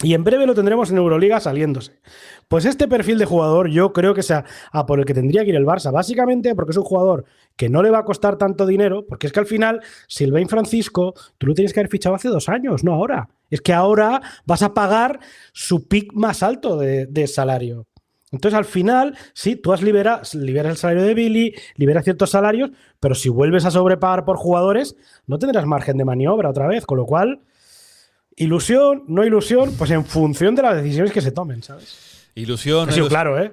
Y en breve lo tendremos en Euroliga saliéndose. Pues este perfil de jugador yo creo que es a por el que tendría que ir el Barça, básicamente porque es un jugador que no le va a costar tanto dinero, porque es que al final Sylvain Francisco tú lo tienes que haber fichado hace 2 años, no ahora. Es que ahora vas a pagar su pick más alto de salario. Entonces al final, sí, tú liberas el salario de Billy, liberas ciertos salarios, pero si vuelves a sobrepagar por jugadores, no tendrás margen de maniobra otra vez, con lo cual... ¿Ilusión? ¿No ilusión? Pues en función de las decisiones que se tomen, ¿sabes? Ilusión,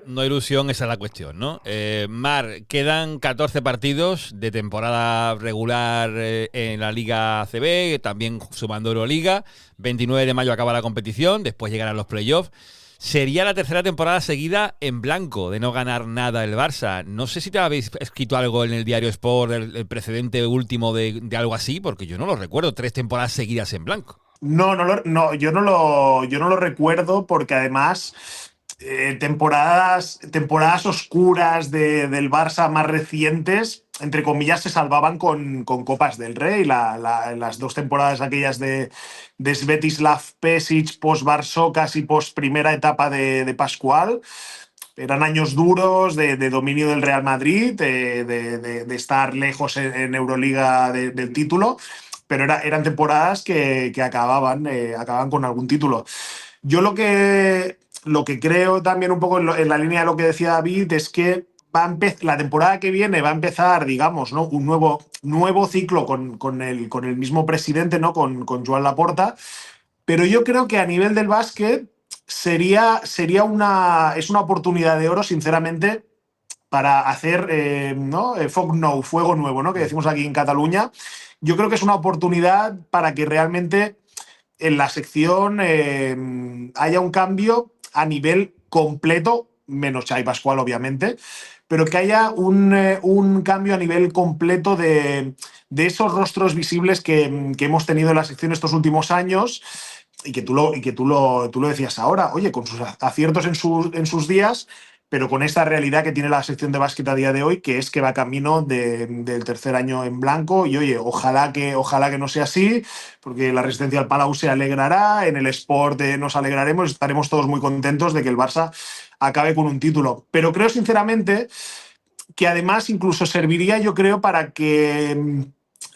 no ilusión, esa es la cuestión, ¿no? Mar, quedan 14 partidos de temporada regular en la Liga ACB, también sumando Euroliga. 29 de mayo acaba la competición, después llegarán los playoffs. Sería la 3ª temporada seguida en blanco de no ganar nada el Barça. No sé si te habéis escrito algo en el diario Sport, el precedente último de algo así, porque yo no lo recuerdo, 3 temporadas seguidas en blanco. No, yo no lo recuerdo, porque además temporadas oscuras del Barça más recientes, entre comillas, se salvaban con Copas del Rey. Las 2 temporadas aquellas de Svetislav Pesic, post-Barsokas y post-primera etapa de Pascual, eran años duros de dominio del Real Madrid, de estar lejos en Euroliga del título, pero eran temporadas que acababan con algún título. Yo lo que creo también un poco en la línea de lo que decía David es que la temporada que viene va a empezar, digamos, ¿no?, un nuevo ciclo con el mismo presidente, ¿no?, con Joan Laporta, pero yo creo que a nivel del básquet es una oportunidad de oro, sinceramente, para hacer fuego nuevo, ¿no?, que decimos aquí en Cataluña. Yo creo que es una oportunidad para que realmente en la sección haya un cambio a nivel completo, menos Xavi Pascual, obviamente, pero que haya un cambio a nivel completo de esos rostros visibles que hemos tenido en la sección estos últimos años y que tú lo decías ahora, oye, con sus aciertos en sus días, pero con esta realidad que tiene la sección de básquet a día de hoy, que es que va camino del tercer año en blanco. Y oye, ojalá que no sea así, porque la Resistencia al Palau se alegrará, en el Sport nos alegraremos, estaremos todos muy contentos de que el Barça acabe con un título. Pero creo sinceramente que además incluso serviría, yo creo, para que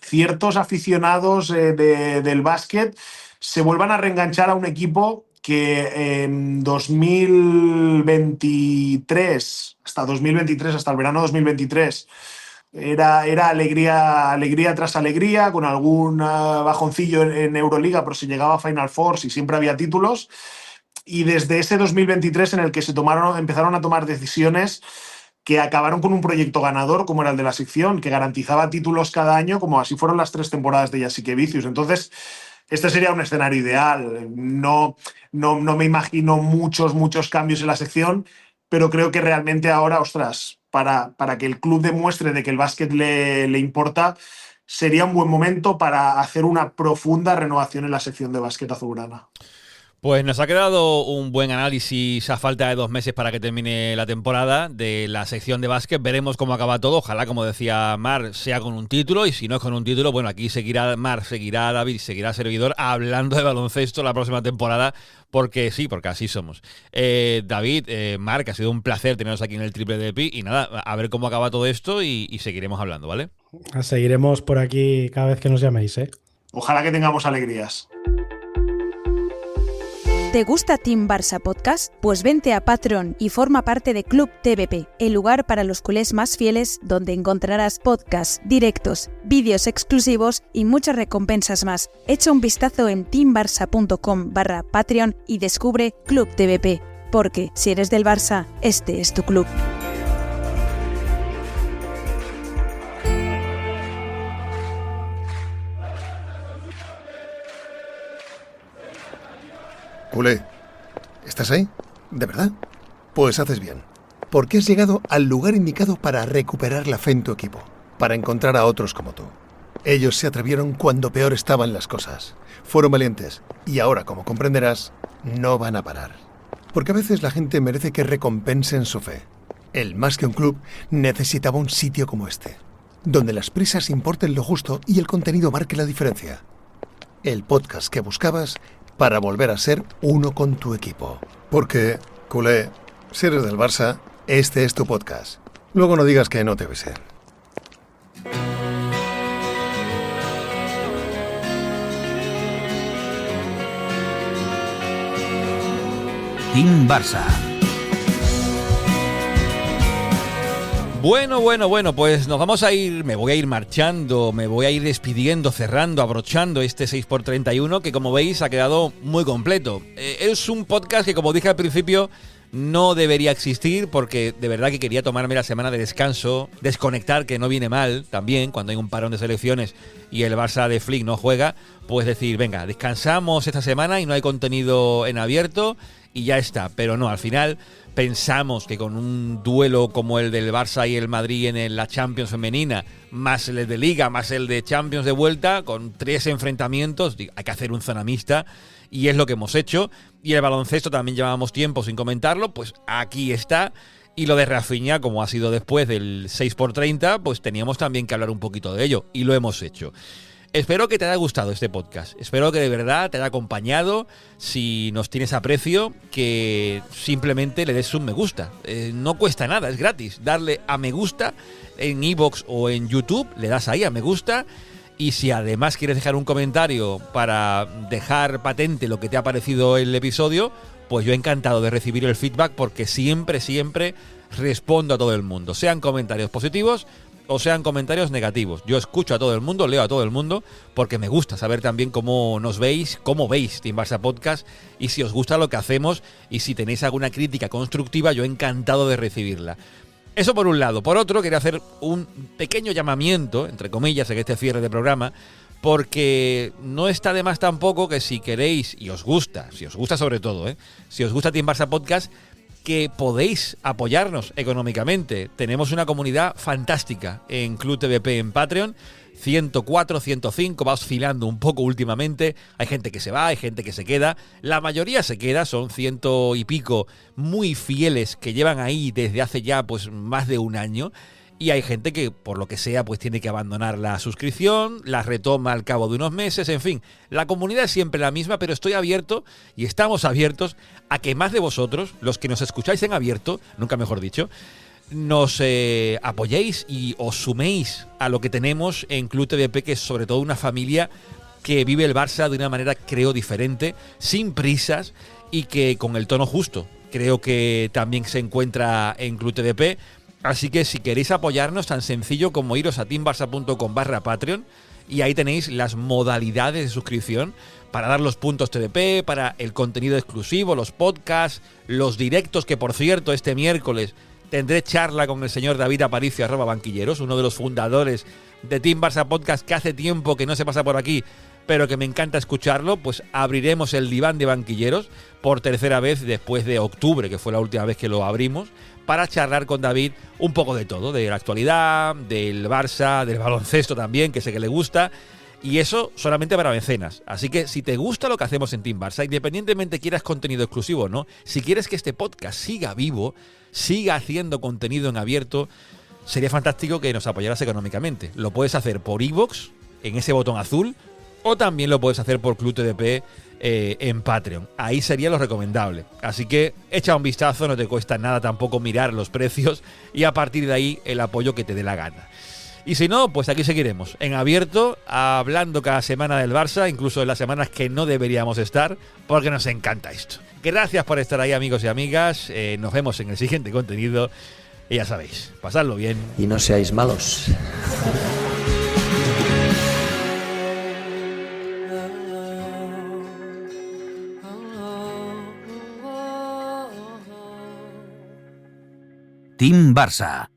ciertos aficionados del básquet se vuelvan a reenganchar a un equipo que en 2023, hasta el verano 2023, era alegría tras alegría, con algún bajoncillo en Euroliga, pero se llegaba a Final Four y siempre había títulos. Y desde ese 2023 en el que empezaron a tomar decisiones que acabaron con un proyecto ganador, como era el de la sección, que garantizaba títulos cada año, como así fueron las 3 temporadas de Jasikevičius. Entonces, este sería un escenario ideal. No me imagino muchos cambios en la sección, pero creo que realmente ahora, ostras, para que el club demuestre de que el básquet le importa, sería un buen momento para hacer una profunda renovación en la sección de básquet azulgrana. Pues nos ha quedado un buen análisis a falta de 2 meses para que termine la temporada de la sección de básquet. Veremos cómo acaba todo. Ojalá, como decía Mar, sea con un título. Y si no es con un título, bueno, aquí seguirá Mar, seguirá David, seguirá Servidor hablando de baloncesto la próxima temporada. Porque sí, porque así somos. David, Mar, que ha sido un placer teneros aquí en el Triple de Pi. Y nada, a ver cómo acaba todo esto y seguiremos hablando, ¿vale? Seguiremos por aquí cada vez que nos llaméis, ¿eh? Ojalá que tengamos alegrías. ¿Te gusta Team Barça Podcast? Pues vente a Patreon y forma parte de Club TBP, el lugar para los culés más fieles donde encontrarás podcasts, directos, vídeos exclusivos y muchas recompensas más. Echa un vistazo en teambarsa.com/Patreon y descubre Club TBP, porque si eres del Barça, este es tu club. Culé, ¿estás ahí? ¿De verdad? Pues haces bien, porque has llegado al lugar indicado para recuperar la fe en tu equipo, para encontrar a otros como tú. Ellos se atrevieron cuando peor estaban las cosas, fueron valientes y ahora, como comprenderás, no van a parar. Porque a veces la gente merece que recompensen su fe. El Más que un Club necesitaba un sitio como este, donde las prisas importen lo justo y el contenido marque la diferencia. El podcast que buscabas para volver a ser uno con tu equipo. Porque, culé, si eres del Barça, este es tu podcast. Luego no digas que no te avisé. Team Barça. Bueno, pues nos vamos a ir, me voy a ir marchando, me voy a ir despidiendo, cerrando, abrochando este 6x31 que, como veis, ha quedado muy completo. Es un podcast que, como dije al principio, no debería existir porque de verdad que quería tomarme la semana de descanso, desconectar, que no viene mal también cuando hay un parón de selecciones y el Barça de Flick no juega, pues decir, venga, descansamos esta semana y no hay contenido en abierto y ya está. Pero no, al final pensamos que con un duelo como el del Barça y el Madrid en la Champions femenina, más el de Liga, más el de Champions de vuelta, con 3 enfrentamientos, hay que hacer un zona mixta y es lo que hemos hecho. Y el baloncesto también llevábamos tiempo sin comentarlo, pues aquí está. Y lo de Rafinha, como ha sido después del 6x30, pues teníamos también que hablar un poquito de ello y lo hemos hecho. Espero que te haya gustado este podcast, espero que de verdad te haya acompañado. Si nos tienes aprecio, que simplemente le des un me gusta, no cuesta nada, es gratis, darle a me gusta en iVoox o en YouTube, le das ahí a me gusta. Y si además quieres dejar un comentario para dejar patente lo que te ha parecido el episodio, pues yo encantado de recibir el feedback, porque siempre respondo a todo el mundo, sean comentarios positivos o sean comentarios negativos. Yo escucho a todo el mundo, leo a todo el mundo, porque me gusta saber también cómo nos veis, cómo veis Team Barça Podcast, y si os gusta lo que hacemos, y si tenéis alguna crítica constructiva, yo encantado de recibirla. Eso por un lado. Por otro, quería hacer un pequeño llamamiento, entre comillas, en este cierre de programa, porque no está de más tampoco que si queréis, y os gusta, si os gusta sobre todo, si os gusta Team Barça Podcast, que podéis apoyarnos económicamente. Tenemos una comunidad fantástica en Club TVP en Patreon. 104, 105, va oscilando un poco últimamente. Hay gente que se va, hay gente que se queda. La mayoría se queda, son 100 y pico muy fieles que llevan ahí desde hace ya pues más de un año. Y hay gente que, por lo que sea, pues tiene que abandonar la suscripción, la retoma al cabo de unos meses, en fin. La comunidad es siempre la misma, pero estoy abierto y estamos abiertos a que más de vosotros, los que nos escucháis en abierto, nunca mejor dicho, nos apoyéis y os suméis a lo que tenemos en Club TVP, que es sobre todo una familia que vive el Barça de una manera, creo, diferente, sin prisas y que con el tono justo. Creo que también se encuentra en Club TVP. Así que si queréis apoyarnos, tan sencillo como iros a teambarsa.com/Patreon y ahí tenéis las modalidades de suscripción para dar los puntos TDP, para el contenido exclusivo, los podcasts, los directos, que por cierto este miércoles tendré charla con el señor David Aparicio @banquilleros, uno de los fundadores de Team Barça Podcast, que hace tiempo que no se pasa por aquí, pero que me encanta escucharlo. Pues abriremos el diván de banquilleros por tercera vez después de octubre, que fue la última vez que lo abrimos, para charlar con David un poco de todo, de la actualidad, del Barça, del baloncesto también, que sé que le gusta, y eso solamente para mecenas. Así que si te gusta lo que hacemos en Team Barça, independientemente quieras contenido exclusivo o no, si quieres que este podcast siga vivo, siga haciendo contenido en abierto, sería fantástico que nos apoyaras económicamente. Lo puedes hacer por iVoox, en ese botón azul, o también lo puedes hacer por Club TDP en Patreon. Ahí sería lo recomendable. Así que echa un vistazo, no te cuesta nada tampoco mirar los precios y a partir de ahí el apoyo que te dé la gana. Y si no, pues aquí seguiremos en abierto, hablando cada semana del Barça, incluso en las semanas que no deberíamos estar, porque nos encanta esto. Gracias por estar ahí, amigos y amigas. Nos vemos en el siguiente contenido. Y ya sabéis, pasadlo bien. Y no seáis malos. Team Barça,